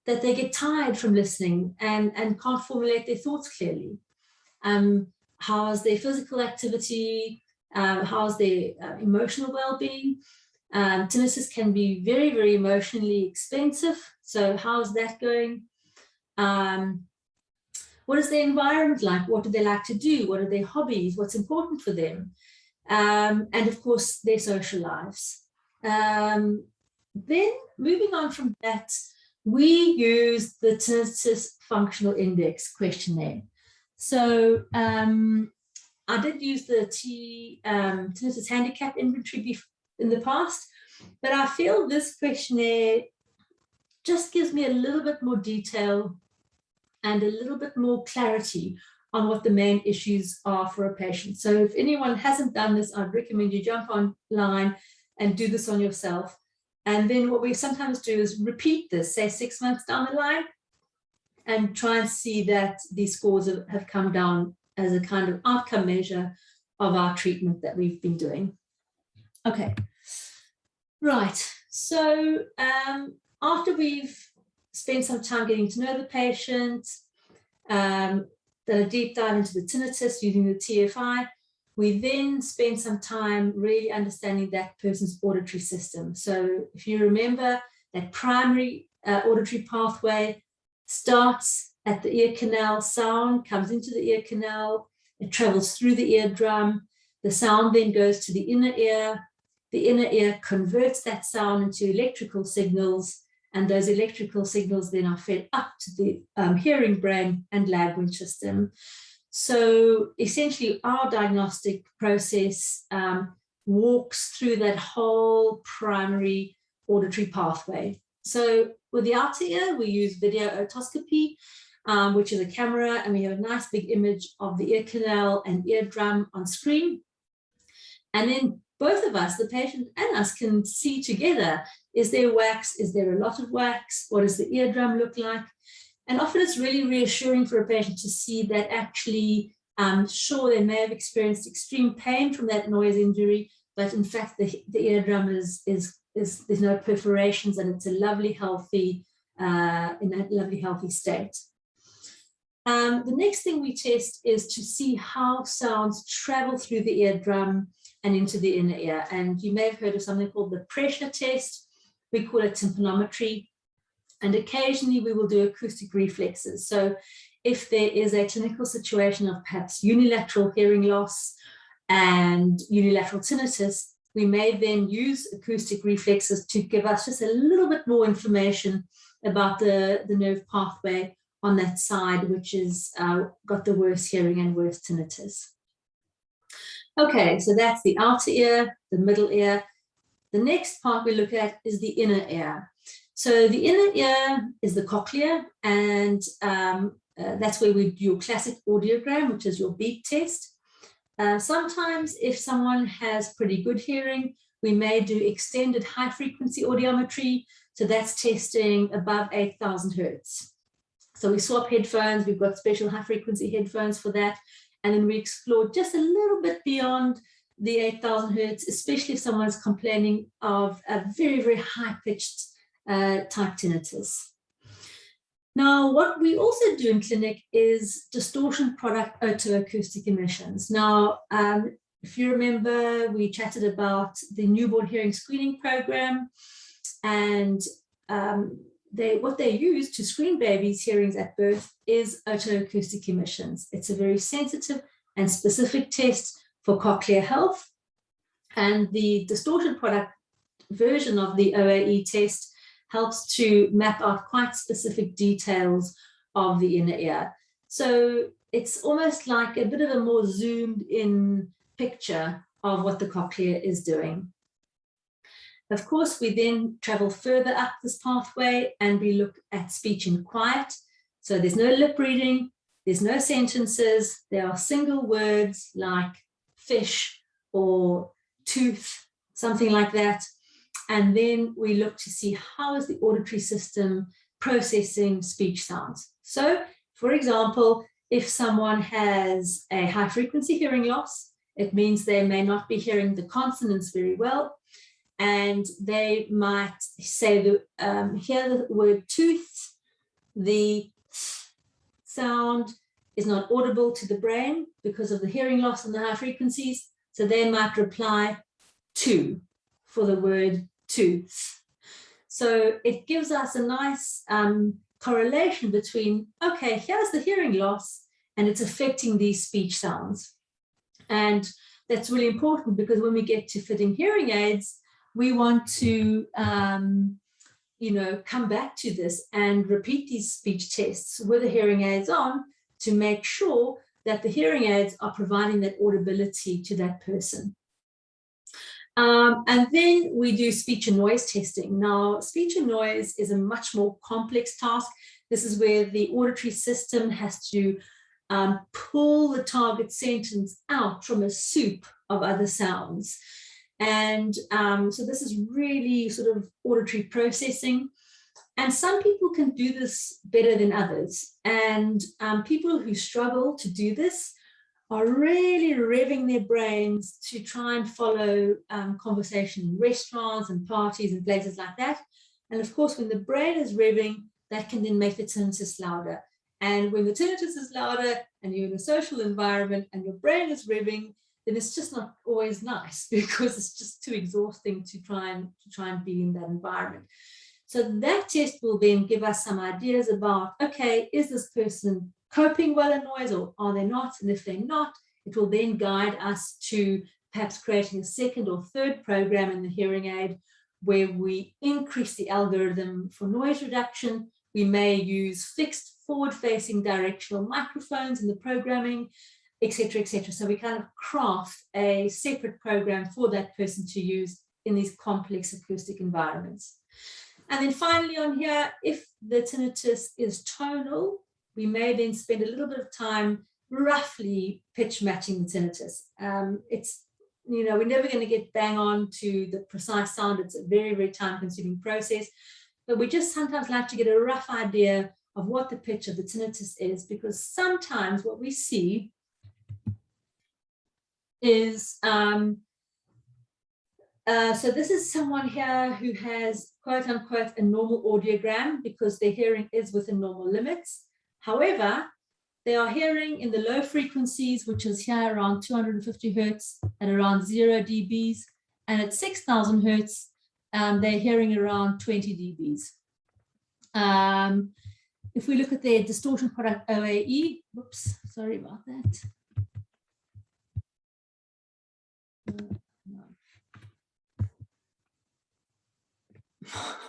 that they get tired from listening and can't formulate their thoughts clearly? How is their physical activity? How is their emotional well-being? Tinnitus can be very, very emotionally expensive. So how is that going? What is their environment like? What do they like to do? What are their hobbies? What's important for them? And of course, their social lives. Then moving on from that, we use the Tinnitus Functional Index questionnaire. So I did use the Tinnitus Handicap Inventory in the past, but I feel this questionnaire just gives me a little bit more detail and a little bit more clarity on what the main issues are for a patient. So if anyone hasn't done this, I'd recommend you jump online and do this on yourself. And then what we sometimes do is repeat this, say 6 months down the line, and try and see that these scores have come down as a kind of outcome measure of our treatment that we've been doing. Okay, right. So after we've spent some time getting to know the patient, done a deep dive into the tinnitus using the TFI, we then spend some time really understanding that person's auditory system. So if you remember, that primary auditory pathway starts at the ear canal, sound comes into the ear canal, it travels through the eardrum, the sound then goes to the inner ear converts that sound into electrical signals, and those electrical signals then are fed up to the hearing brain and language system. So essentially our diagnostic process walks through that whole primary auditory pathway. So with the outer ear, we use video otoscopy, which is a camera, and we have a nice big image of the ear canal and eardrum on screen. And then both of us, the patient and us, can see together, is there wax? Is there a lot of wax? What does the eardrum look like? And often it's really reassuring for a patient to see that actually, sure, they may have experienced extreme pain from that noise injury, but in fact, the eardrum there's no perforations, and it's a lovely, healthy, in a lovely, healthy state. The next thing we test is to see how sounds travel through the eardrum and into the inner ear. And you may have heard of something called the pressure test. We call it tympanometry. And occasionally we will do acoustic reflexes. So if there is a clinical situation of perhaps unilateral hearing loss and unilateral tinnitus, we may then use acoustic reflexes to give us just a little bit more information about the nerve pathway on that side, which is got the worst hearing and worst tinnitus. Okay, so that's the outer ear, the middle ear. The next part we look at is the inner ear. So the inner ear is the cochlea, and that's where we do your classic audiogram, which is your beat test. Sometimes if someone has pretty good hearing, we may do extended high frequency audiometry. So that's testing above 8,000 hertz. So we swap headphones, we've got special high frequency headphones for that. And then we explore just a little bit beyond the 8,000 hertz, especially if someone's complaining of a very, very high pitched type tinnitus. Now, what we also do in clinic is distortion product otoacoustic emissions. Now, if you remember, we chatted about the newborn hearing screening program, and what they use to screen babies' hearings at birth is otoacoustic emissions. It's a very sensitive and specific test for cochlear health. And the distortion product version of the OAE test helps to map out quite specific details of the inner ear. So it's almost like a bit of a more zoomed in picture of what the cochlea is doing. Of course, we then travel further up this pathway and we look at speech in quiet. So there's no lip reading, there's no sentences, there are single words like fish or tooth, something like that. And then we look to see how is the auditory system processing speech sounds. So, for example, if someone has a high frequency hearing loss, it means they may not be hearing the consonants very well. And they might say, hear the word tooth, the sound is not audible to the brain because of the hearing loss and the high frequencies. So they might reply to for the word tooth. So it gives us a nice correlation between, okay, here's the hearing loss and it's affecting these speech sounds. And that's really important because when we get to fitting hearing aids, we want to, come back to this and repeat these speech tests with the hearing aids on to make sure that the hearing aids are providing that audibility to that person. And then we do speech and noise testing. Now, speech and noise is a much more complex task. This is where the auditory system has to pull the target sentence out from a soup of other sounds. And so this is really sort of auditory processing. And some people can do this better than others. And people who struggle to do this are really revving their brains to try and follow conversation in restaurants and parties and places like that. And of course, when the brain is revving, that can then make the tinnitus louder. And when the tinnitus is louder and you're in a social environment and your brain is revving, then it's just not always nice because it's just too exhausting to try and be in that environment. So that test will then give us some ideas about, okay, is this person coping well in noise or are they not? And if they're not, it will then guide us to perhaps creating a second or third program in the hearing aid where we increase the algorithm for noise reduction. We may use fixed forward-facing directional microphones in the programming, etc., etc. So we kind of craft a separate program for that person to use in these complex acoustic environments. And then finally on here, if the tinnitus is tonal, we may then spend a little bit of time roughly pitch matching the tinnitus. It's, you know, we're never going to get bang on to the precise sound. It's a very, very time-consuming process. But we just sometimes like to get a rough idea of what the pitch of the tinnitus is, because sometimes what we see is, so this is someone here who has quote unquote a normal audiogram because their hearing is within normal limits. However, they are hearing in the low frequencies, which is here around 250 hertz at around 0 dBs, and at 6,000 hertz, they're hearing around 20 dBs. If we look at their distortion product OAE, whoops, sorry about that.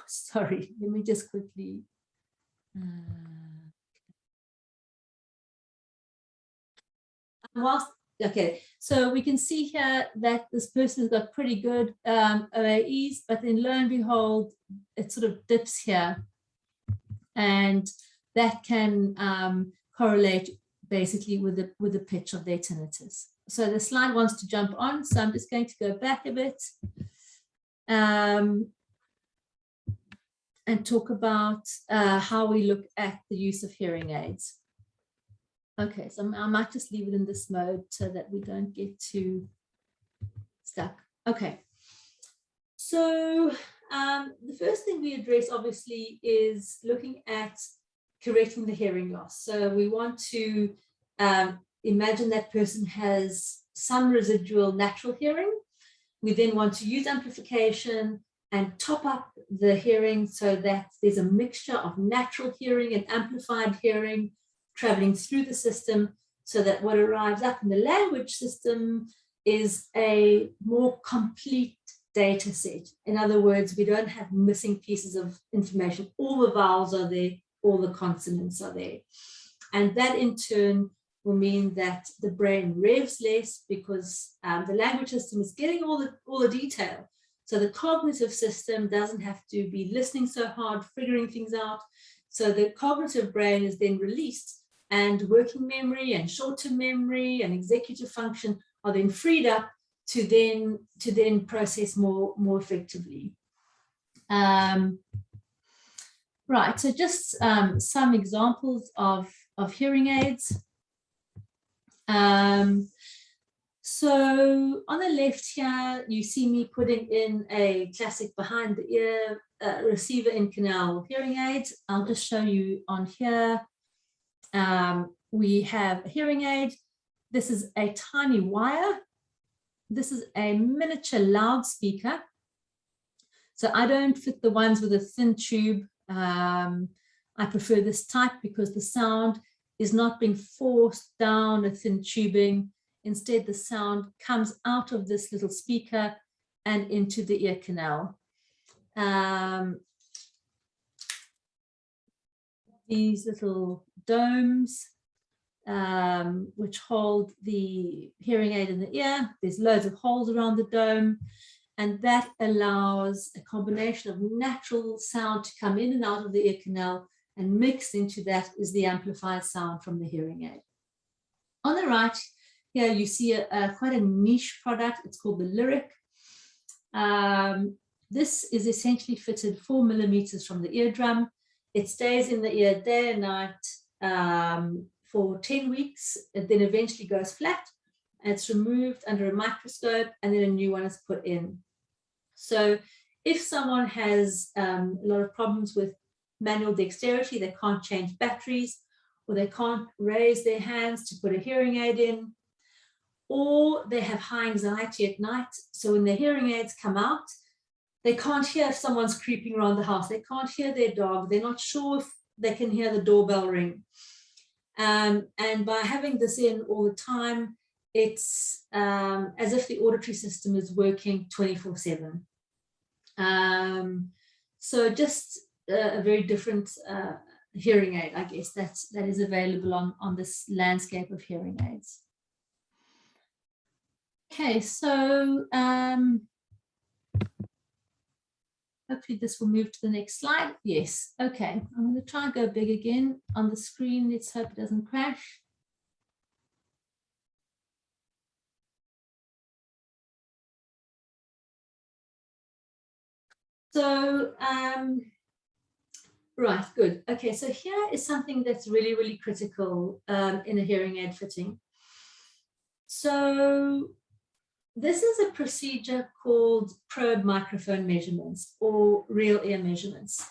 Sorry, let me just quickly. Okay, so we can see here that this person has got pretty good OAEs, but then lo and behold, it sort of dips here. And that can correlate basically with the pitch of their tinnitus. So the slide wants to jump on, so I'm just going to go back a bit. And talk about how we look at the use of hearing aids. Okay, so I might just leave it in this mode so that we don't get too stuck. Okay, so the first thing we address obviously is looking at correcting the hearing loss. So we want to imagine that person has some residual natural hearing. We then want to use amplification and top up the hearing so that there's a mixture of natural hearing and amplified hearing traveling through the system, so that what arrives up in the language system is a more complete data set. In other words, we don't have missing pieces of information. All the vowels are there, all the consonants are there. And that in turn will mean that the brain revs less because the language system is getting all the detail. So the cognitive system doesn't have to be listening so hard, figuring things out. So the cognitive brain is then released, and working memory and short-term memory and executive function are then freed up to then process more effectively. Right, so just some examples of hearing aids. So on the left here, you see me putting in a classic behind the ear receiver in canal hearing aid. I'll just show you on here. We have a hearing aid. This is a tiny wire. This is a miniature loudspeaker. So I don't fit the ones with a thin tube. I prefer this type because the sound is not being forced down a thin tubing. Instead, the sound comes out of this little speaker and into the ear canal. These little domes, which hold the hearing aid in the ear. There's loads of holes around the dome, and that allows a combination of natural sound to come in and out of the ear canal, and mixed into that is the amplified sound from the hearing aid. On the right, here you see quite a niche product. It's called the Lyric. This is essentially fitted 4 millimeters from the eardrum. It stays in the ear day and night for 10 weeks. It then eventually goes flat, and it's removed under a microscope, and then a new one is put in. So if someone has a lot of problems with manual dexterity, they can't change batteries, or they can't raise their hands to put a hearing aid in, or they have high anxiety at night, so when the hearing aids come out, they can't hear if someone's creeping around the house, they can't hear their dog, they're not sure if they can hear the doorbell ring. And by having this in all the time, it's as if the auditory system is working 24/7. So just a very different hearing aid, I guess, that is available on this landscape of hearing aids. Okay, so hopefully this will move to the next slide. Yes, okay. I'm going to try and go big again on the screen. Let's hope it doesn't crash. So, right, good. Okay, so here is something that's really, really critical in a hearing aid fitting. So this is a procedure called probe microphone measurements or real ear measurements.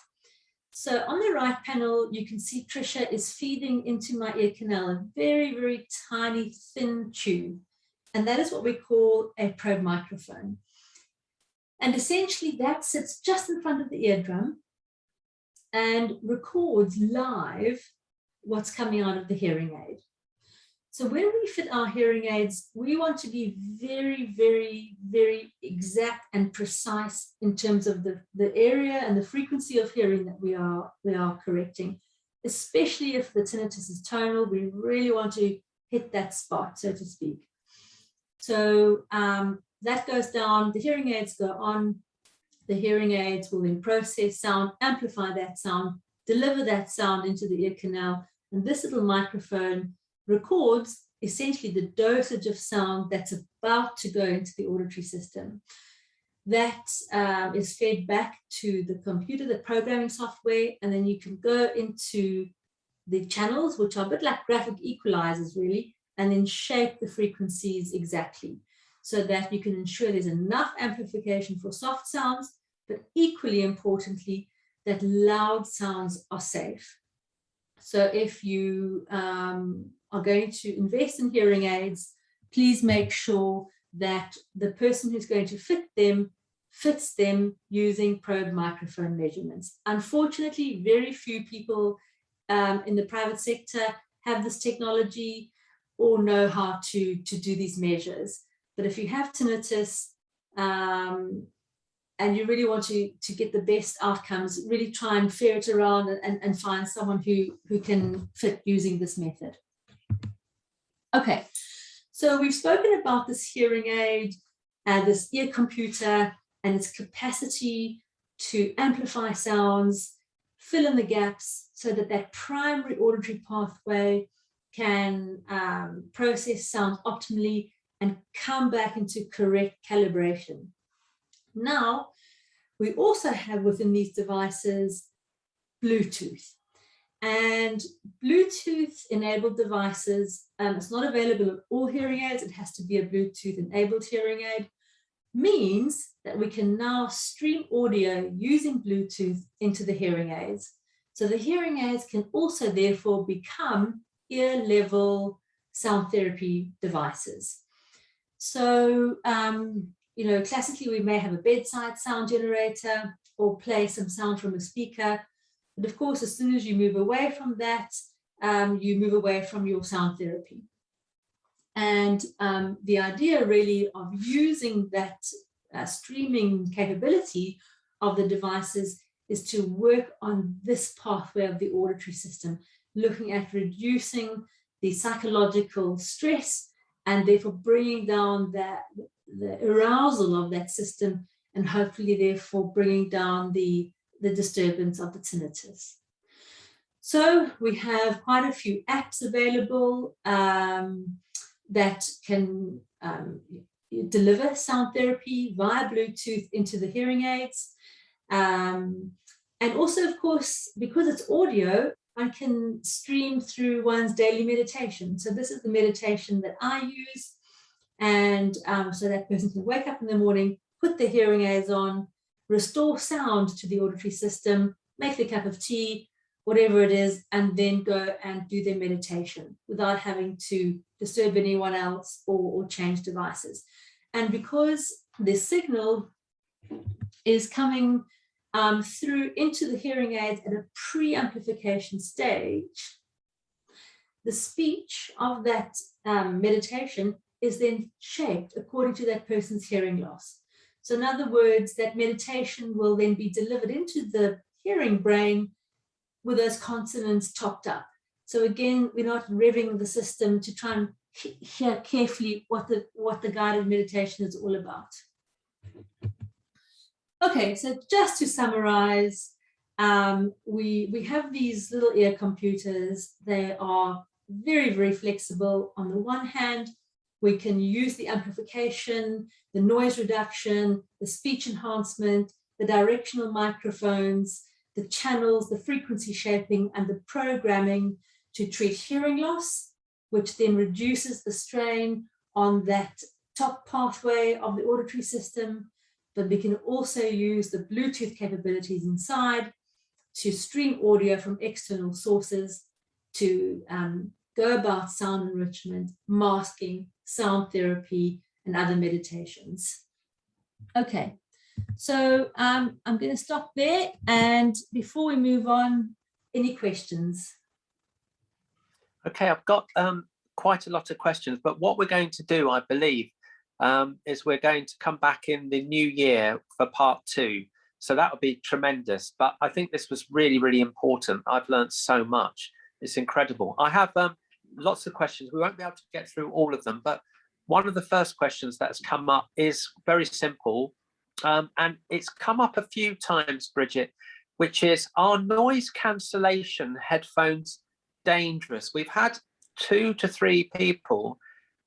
So on the right panel, you can see Trisha is feeding into my ear canal a very, very tiny, thin tube. And that is what we call a probe microphone. And essentially that sits just in front of the eardrum and records live what's coming out of the hearing aid. So when we fit our hearing aids, we want to be very, very, very exact and precise in terms of the area and the frequency of hearing that we are correcting, especially if the tinnitus is tonal. We really want to hit that spot, so to speak. So that goes down, the hearing aids go on, the hearing aids will then process sound, amplify that sound, deliver that sound into the ear canal, and this little microphone records essentially the dosage of sound that's about to go into the auditory system. That is fed back to the computer, the programming software, and then you can go into the channels, which are a bit like graphic equalizers really, and then shape the frequencies exactly so that you can ensure there's enough amplification for soft sounds, but equally importantly, that loud sounds are safe. So if you are going to invest in hearing aids, please make sure that the person who's going to fit them fits them using probe microphone measurements. Unfortunately, very few people in the private sector have this technology or know how to do these measures. But if you have tinnitus and you really want to get the best outcomes, really try and ferret around and find someone who can fit using this method. Okay, so we've spoken about this hearing aid and this ear computer and its capacity to amplify sounds, fill in the gaps so that that primary auditory pathway can process sound optimally and come back into correct calibration. Now, we also have within these devices Bluetooth. And Bluetooth-enabled devices, it's not available in all hearing aids, it has to be a Bluetooth-enabled hearing aid, means that we can now stream audio using Bluetooth into the hearing aids. So the hearing aids can also therefore become ear-level sound therapy devices. So, you know, classically we may have a bedside sound generator or play some sound from a speaker. But of course, as soon as you move away from that, you move away from your sound therapy. And the idea really of using that streaming capability of the devices is to work on this pathway of the auditory system, looking at reducing the psychological stress and therefore bringing down the arousal of that system and hopefully therefore bringing down the disturbance of the tinnitus. So we have quite a few apps available that can deliver sound therapy via Bluetooth into the hearing aids. And also, of course, because it's audio, I can stream through one's daily meditation. So this is the meditation that I use. And so that person can wake up in the morning, put their hearing aids on, restore sound to the auditory system, make their cup of tea, whatever it is, and then go and do their meditation without having to disturb anyone else or change devices. And because the signal is coming through into the hearing aids at a pre-amplification stage, the speech of that meditation is then shaped according to that person's hearing loss. So in other words, that meditation will then be delivered into the hearing brain with those consonants topped up. So again, we're not revving the system to try and hear carefully what the guided meditation is all about. Okay, so just to summarize, we have these little ear computers. They are very, very flexible. On the one hand, we can use the amplification, the noise reduction, the speech enhancement, the directional microphones, the channels, the frequency shaping, and the programming to treat hearing loss, which then reduces the strain on that top pathway of the auditory system. But we can also use the Bluetooth capabilities inside to stream audio from external sources to go about sound enrichment, masking, sound therapy, and other meditations. Okay, so I'm going to stop there. And before we move on, any questions? Okay, I've got quite a lot of questions, but what we're going to do, I believe, is we're going to come back in the new year for part 2. So that would be tremendous. But I think this was really, really important. I've learned so much. It's incredible. I have lots of questions. We won't be able to get through all of them, but one of the first questions that's come up is very simple. And it's come up a few times, Bridget, which is, are noise cancellation headphones dangerous? We've had 2 to 3 people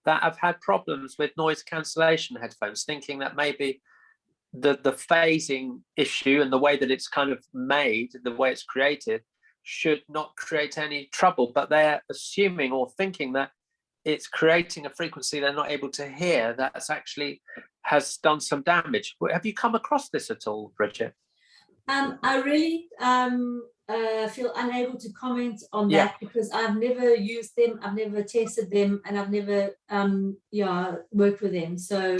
that have had problems with noise cancellation headphones, thinking that maybe the phasing issue and the way that it's kind of made, the way it's created, should not create any trouble, but they're assuming or thinking that it's creating a frequency they're not able to hear that's actually has done some damage. Have you come across this at all, Bridget? I really feel unable to comment on that because I've never used them, I've never tested them, and I've never worked with them. So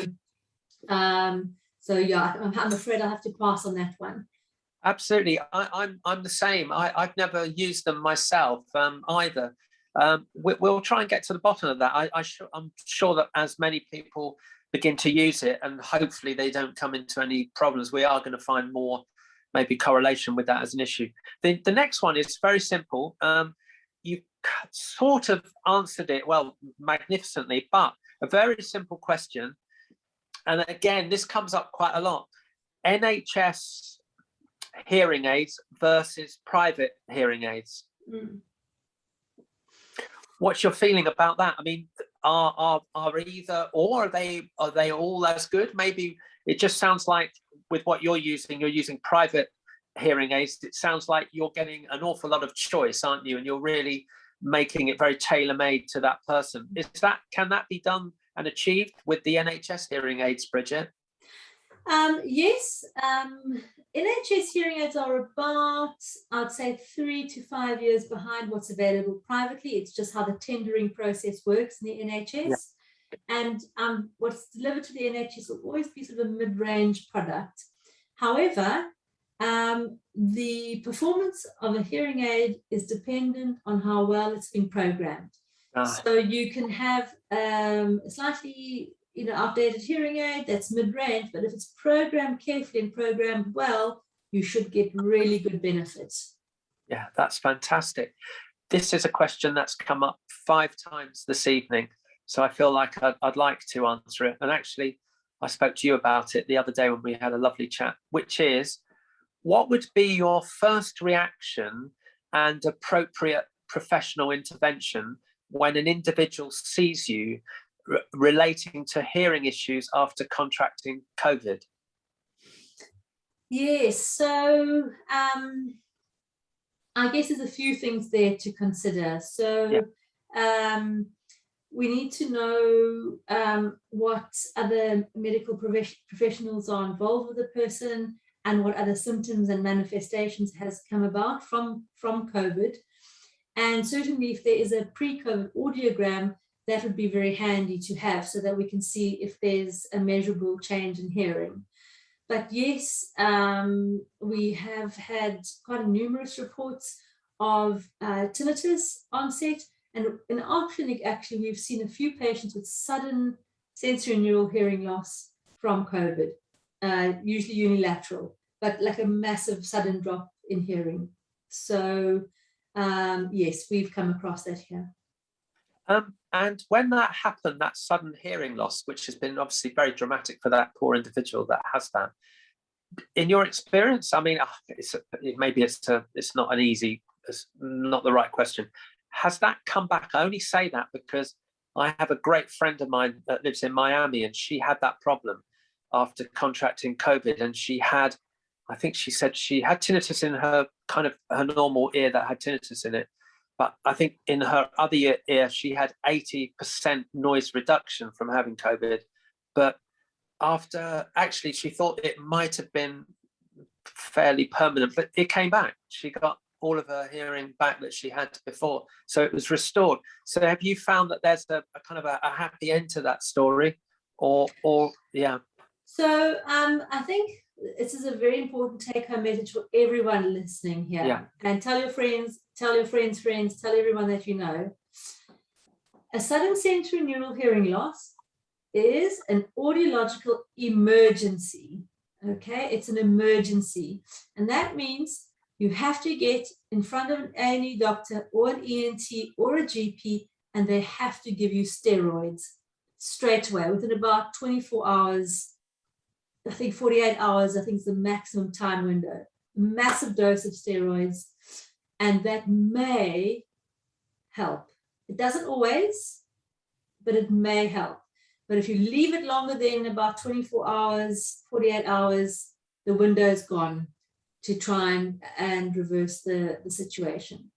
yeah, I'm afraid I'll have to pass on that one. Absolutely, I'm the same. I've never used them myself either. We'll try and get to the bottom of that. I'm sure that as many people begin to use it, and hopefully they don't come into any problems, we are going to find more maybe correlation with that as an issue. The next one is very simple. You sort of answered it, well, magnificently, but a very simple question. And again, this comes up quite a lot. NHS hearing aids versus private hearing aids. What's your feeling about that? I mean, are either or, are they all as good? Maybe it just sounds like with what you're using private hearing aids. It sounds like you're getting an awful lot of choice, aren't you? And you're really making it very tailor-made to that person. Can that be done and achieved with the NHS hearing aids, Bridget? Yes, NHS hearing aids are about, I'd say, 3 to 5 years behind what's available privately. It's just how the tendering process works in the NHS. Yeah. And what's delivered to the NHS will always be sort of a mid-range product. However, the performance of a hearing aid is dependent on how well it's been programmed. So you can have a slightly outdated hearing aid that's mid-range, but if it's programmed carefully and programmed well, you should get really good benefits. Yeah, that's fantastic. This is a question that's come up 5 times this evening, so I feel like I'd like to answer it. And actually, I spoke to you about it the other day when we had a lovely chat, which is, what would be your first reaction and appropriate professional intervention when an individual sees you relating to hearing issues after contracting COVID? Yes, so I guess there's a few things there to consider. So we need to know what other medical professionals are involved with the person and what other symptoms and manifestations has come about from COVID. And certainly if there is a pre-COVID audiogram, that would be very handy to have so that we can see if there's a measurable change in hearing. But yes, we have had quite numerous reports of tinnitus onset. And in our clinic, actually, we've seen a few patients with sudden sensory neural hearing loss from COVID, usually unilateral, but like a massive sudden drop in hearing. So yes, we've come across that here. And when that happened, that sudden hearing loss, which has been obviously very dramatic for that poor individual that has that, in your experience, I mean, maybe it's not an easy, it's not the right question. Has that come back? I only say that because I have a great friend of mine that lives in Miami, and she had that problem after contracting COVID, and she had, I think she said she had tinnitus in her kind of her normal ear that had tinnitus in it. But I think in her other ear, she had 80% noise reduction from having COVID. But after, actually, she thought it might have been fairly permanent, but it came back. She got all of her hearing back that she had before. So it was restored. So have you found that there's a kind of a happy end to that story? Or yeah. So I think this is a very important take-home message for everyone listening here. Yeah. And tell your friends, tell everyone that you know. A sudden sensory neural hearing loss is an audiological emergency. Okay, it's an emergency. And that means you have to get in front of an A&E doctor or an ENT or a GP, and they have to give you steroids straight away within about 24 hours. I think 48 hours, I think, is the maximum time window. Massive dose of steroids, and that may help. It doesn't always, but it may help. But if you leave it longer than about 24 hours, 48 hours, the window is gone to try and reverse the situation.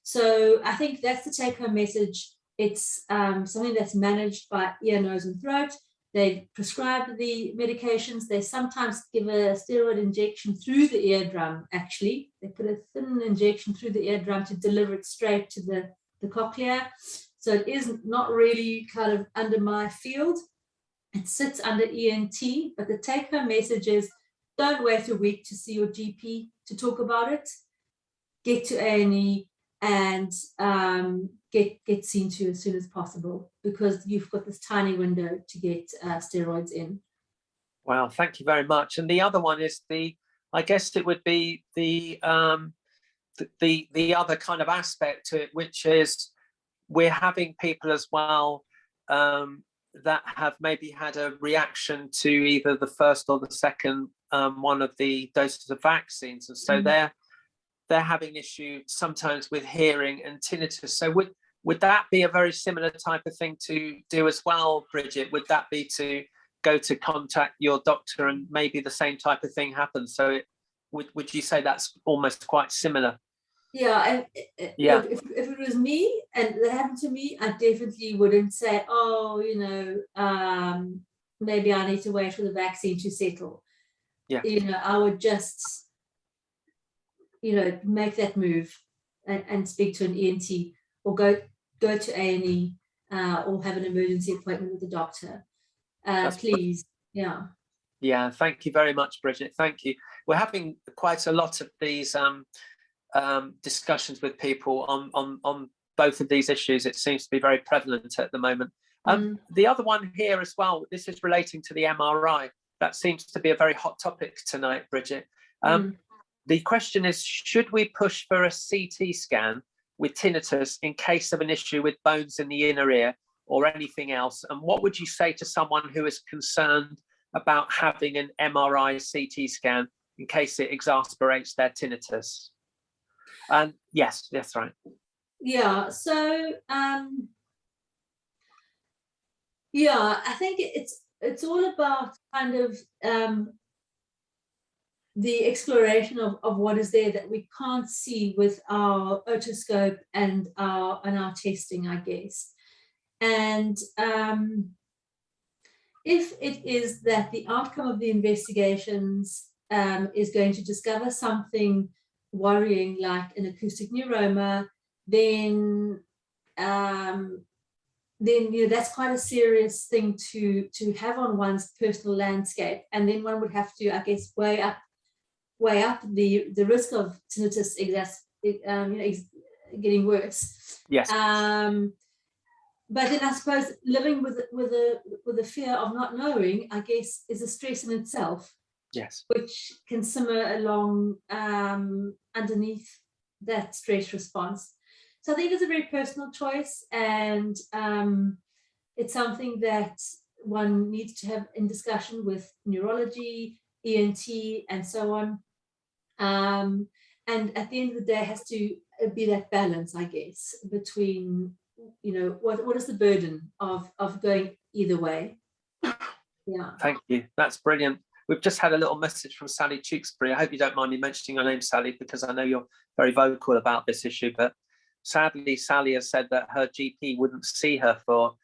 So I think that's the take-home message. It's something that's managed by ear, nose, and throat. They prescribe the medications. They sometimes give a steroid injection through the eardrum, actually. They put a thin injection through the eardrum to deliver it straight to the cochlea. So it is not really kind of under my field. It sits under ENT, but the take-home message is don't wait a week to see your GP to talk about it. Get to A&E and get seen to as soon as possible, because you've got this tiny window to get steroids in. Wow, thank you very much. And the other one is I guess it would be the other kind of aspect to it, which is we're having people as well that have maybe had a reaction to either the first or the second one of the doses of vaccines, and so they're having issue sometimes with hearing and tinnitus. So would that be a very similar type of thing to do as well, Bridget? Would that be to go to contact your doctor and maybe the same type of thing happens? So would you say that's almost quite similar? Yeah, and yeah. If it was me and that happened to me, I definitely wouldn't say, oh, maybe I need to wait for the vaccine to settle. Yeah. I would just, make that move and speak to an ENT or go to A&E or have an emergency appointment with the doctor. Please. Yeah. Yeah, thank you very much, Bridget. Thank you. We're having quite a lot of these discussions with people on both of these issues. It seems to be very prevalent at the moment. The other one here as well, this is relating to the MRI. That seems to be a very hot topic tonight, Bridget. The question is, should we push for a CT scan with tinnitus in case of an issue with bones in the inner ear or anything else? And what would you say to someone who is concerned about having an MRI CT scan in case it exasperates their tinnitus? And yes, that's right. Yeah, so I think it's all about kind of the exploration of what is there that we can't see with our otoscope and our testing, I guess. And if it is that the outcome of the investigations is going to discover something worrying like an acoustic neuroma, then that's quite a serious thing to have on one's personal landscape. And then one would have to, I guess, weigh up the risk of tinnitus getting worse. Yes. But then I suppose living with the fear of not knowing, I guess, is a stress in itself. Yes. Which can simmer along underneath stress response. So I think it's a very personal choice, and it's something that one needs to have in discussion with neurology, ENT, and so on. And at the end of the day, it has to be that balance, I guess, between, you know, what is the burden of going either way. Yeah. Thank you. That's brilliant. We've just had a little message from Sally Tewksbury. I hope you don't mind me mentioning your name, Sally, because I know you're very vocal about this issue. But sadly, Sally has said that her GP wouldn't see her for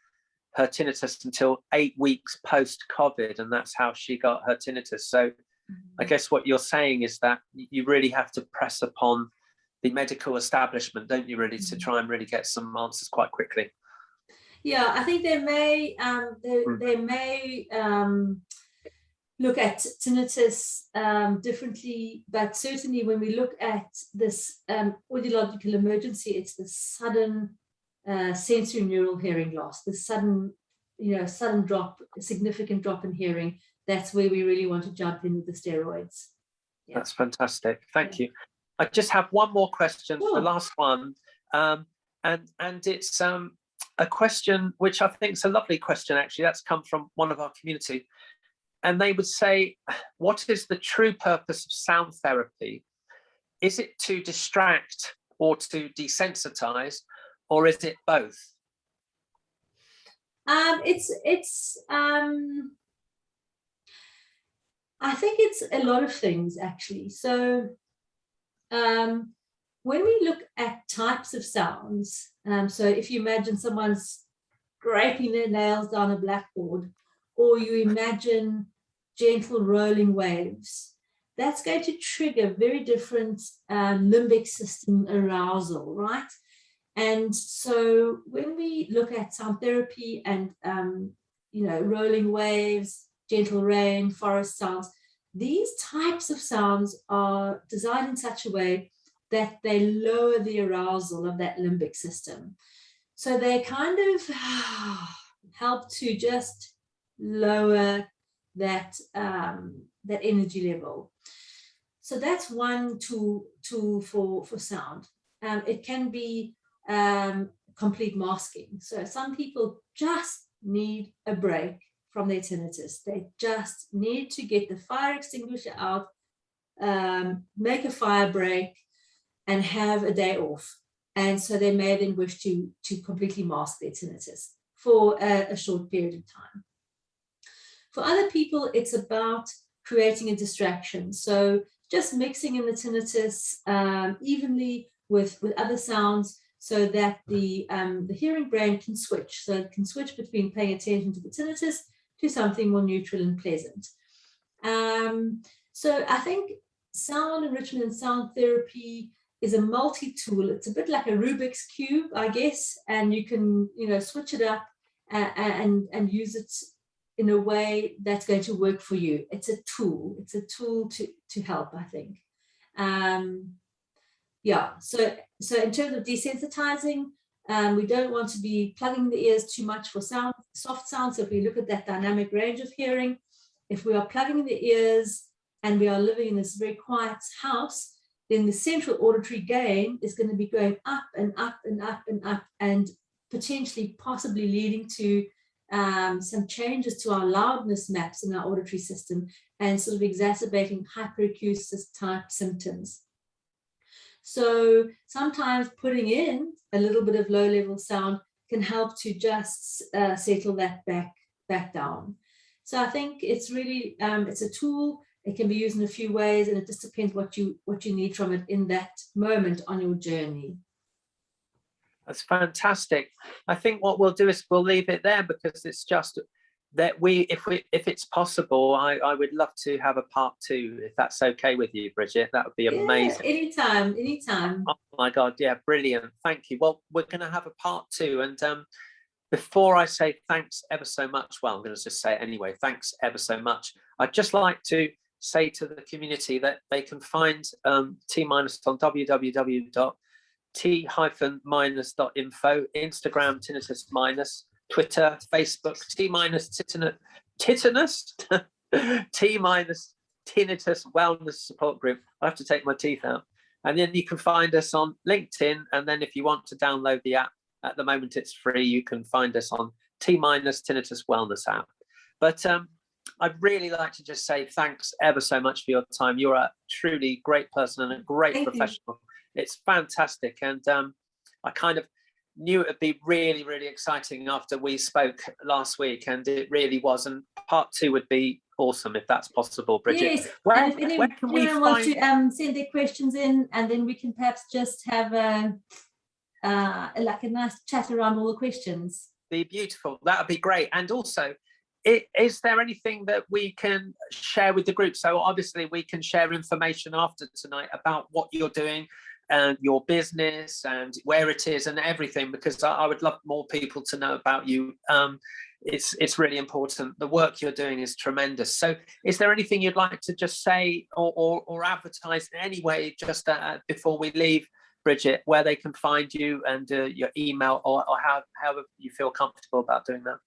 her tinnitus until 8 weeks post-COVID, and that's how she got her tinnitus. So I guess what you're saying is that you really have to press upon the medical establishment, don't you, really, to try and really get some answers quite quickly. Yeah, I think they may look at tinnitus differently, but certainly when we look at this audiological emergency, it's the sudden sensory neural hearing loss, the sudden drop, significant drop in hearing. That's where we really want to jump in with the steroids. Yeah. That's fantastic. Thank you. I just have one more question, the last one, and it's a question which I think is a lovely question, actually. That's come from one of our community. And they would say, what is the true purpose of sound therapy? Is it to distract or to desensitize, or is it both? I think it's a lot of things, actually. So when we look at types of sounds, so if you imagine someone's scraping their nails down a blackboard, or you imagine gentle rolling waves, that's going to trigger very different limbic system arousal, right? And so when we look at sound therapy and, rolling waves, gentle rain, forest sounds, these types of sounds are designed in such a way that they lower the arousal of that limbic system. So they kind of help to just lower that energy level. So that's one tool for sound. It can be complete masking. So some people just need a break from their tinnitus. They just need to get the fire extinguisher out, make a fire break, and have a day off. And so they may then wish to completely mask their tinnitus for a short period of time. For other people, it's about creating a distraction. So just mixing in the tinnitus evenly with other sounds, so that the hearing brain can switch. So it can switch between paying attention to the tinnitus to something more neutral and pleasant. So I think sound enrichment and sound therapy is a multi-tool. It's a bit like a Rubik's Cube, I guess, and you can switch it up and use it in a way that's going to work for you. It's a tool. It's a tool to help, I think. So in terms of desensitizing, we don't want to be plugging the ears too much for soft sound. So if we look at that dynamic range of hearing, if we are plugging the ears and we are living in this very quiet house, then the central auditory gain is going to be going up and up and up and up, and potentially possibly leading to some changes to our loudness maps in our auditory system and sort of exacerbating hyperacusis type symptoms. So sometimes putting in a little bit of low level sound can help to just settle that back down. So I think it's really, it's a tool. It can be used in a few ways, and it just depends what you need from it in that moment on your journey. That's fantastic. I think what we'll do is we'll leave it there, because it's just that if it's possible, I would love to have a part 2, if that's okay with you, Bridget. That would be amazing. Anytime. Oh my God, yeah, brilliant. Thank you. Well, we're going to have a part 2, and before I say thanks ever so much, well, I'm going to just say it anyway, thanks ever so much. I'd just like to say to the community that they can find T-minus on www.t-minus.info, Instagram tinnitus minus, Twitter, Facebook T-minus tinnitus T-minus tinnitus wellness support group. I have to take my teeth out. And then you can find us on LinkedIn. And then if you want to download the app, at the moment it's free, you can find us on Tinnitus Wellness app. But I'd really like to just say thanks ever so much for your time. You're a truly great person and a great professional. It's fantastic. And I kind of knew it would be really, really exciting after we spoke last week, and it really was. And part 2 would be awesome if that's possible, Bridget. Yes, where and if can we anyone wants to send their questions in, and then we can perhaps just have like a nice chat around all the questions. Be beautiful. That would be great. And also, is there anything that we can share with the group? So obviously we can share information after tonight about what you're doing and your business and where it is and everything, because I would love more people to know about you. It's really important. The work you're doing is tremendous. So is there anything you'd like to just say or advertise in any way just before we leave, Bridget, where they can find you and your email or however you feel comfortable about doing that?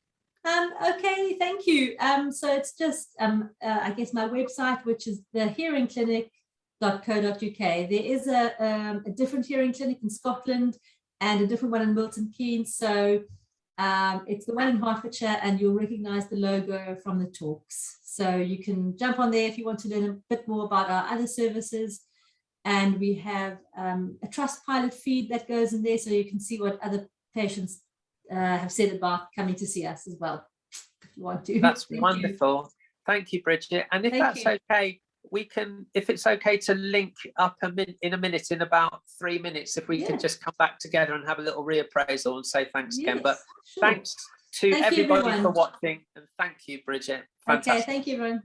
Okay, thank you. So it's just, I guess, my website, which is thehearingclinic.co.uk. There is a different hearing clinic in Scotland and a different one in Milton Keynes. So it's the one in Hertfordshire, and you'll recognize the logo from the talks. So you can jump on there if you want to learn a bit more about our other services. And we have a Trustpilot feed that goes in there, so you can see what other patients have said about coming to see us as well, if you want to. That's wonderful. Thank you, Bridget. And if that's okay, we can, if it's okay to link up in a minute, in about 3 minutes, if we can just come back together and have a little reappraisal and say thanks again. But thanks to everybody for watching, and thank you, Bridget. Fantastic. Okay, thank you, everyone.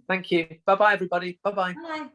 Thank you. Bye-bye, everybody. Bye-bye. Bye.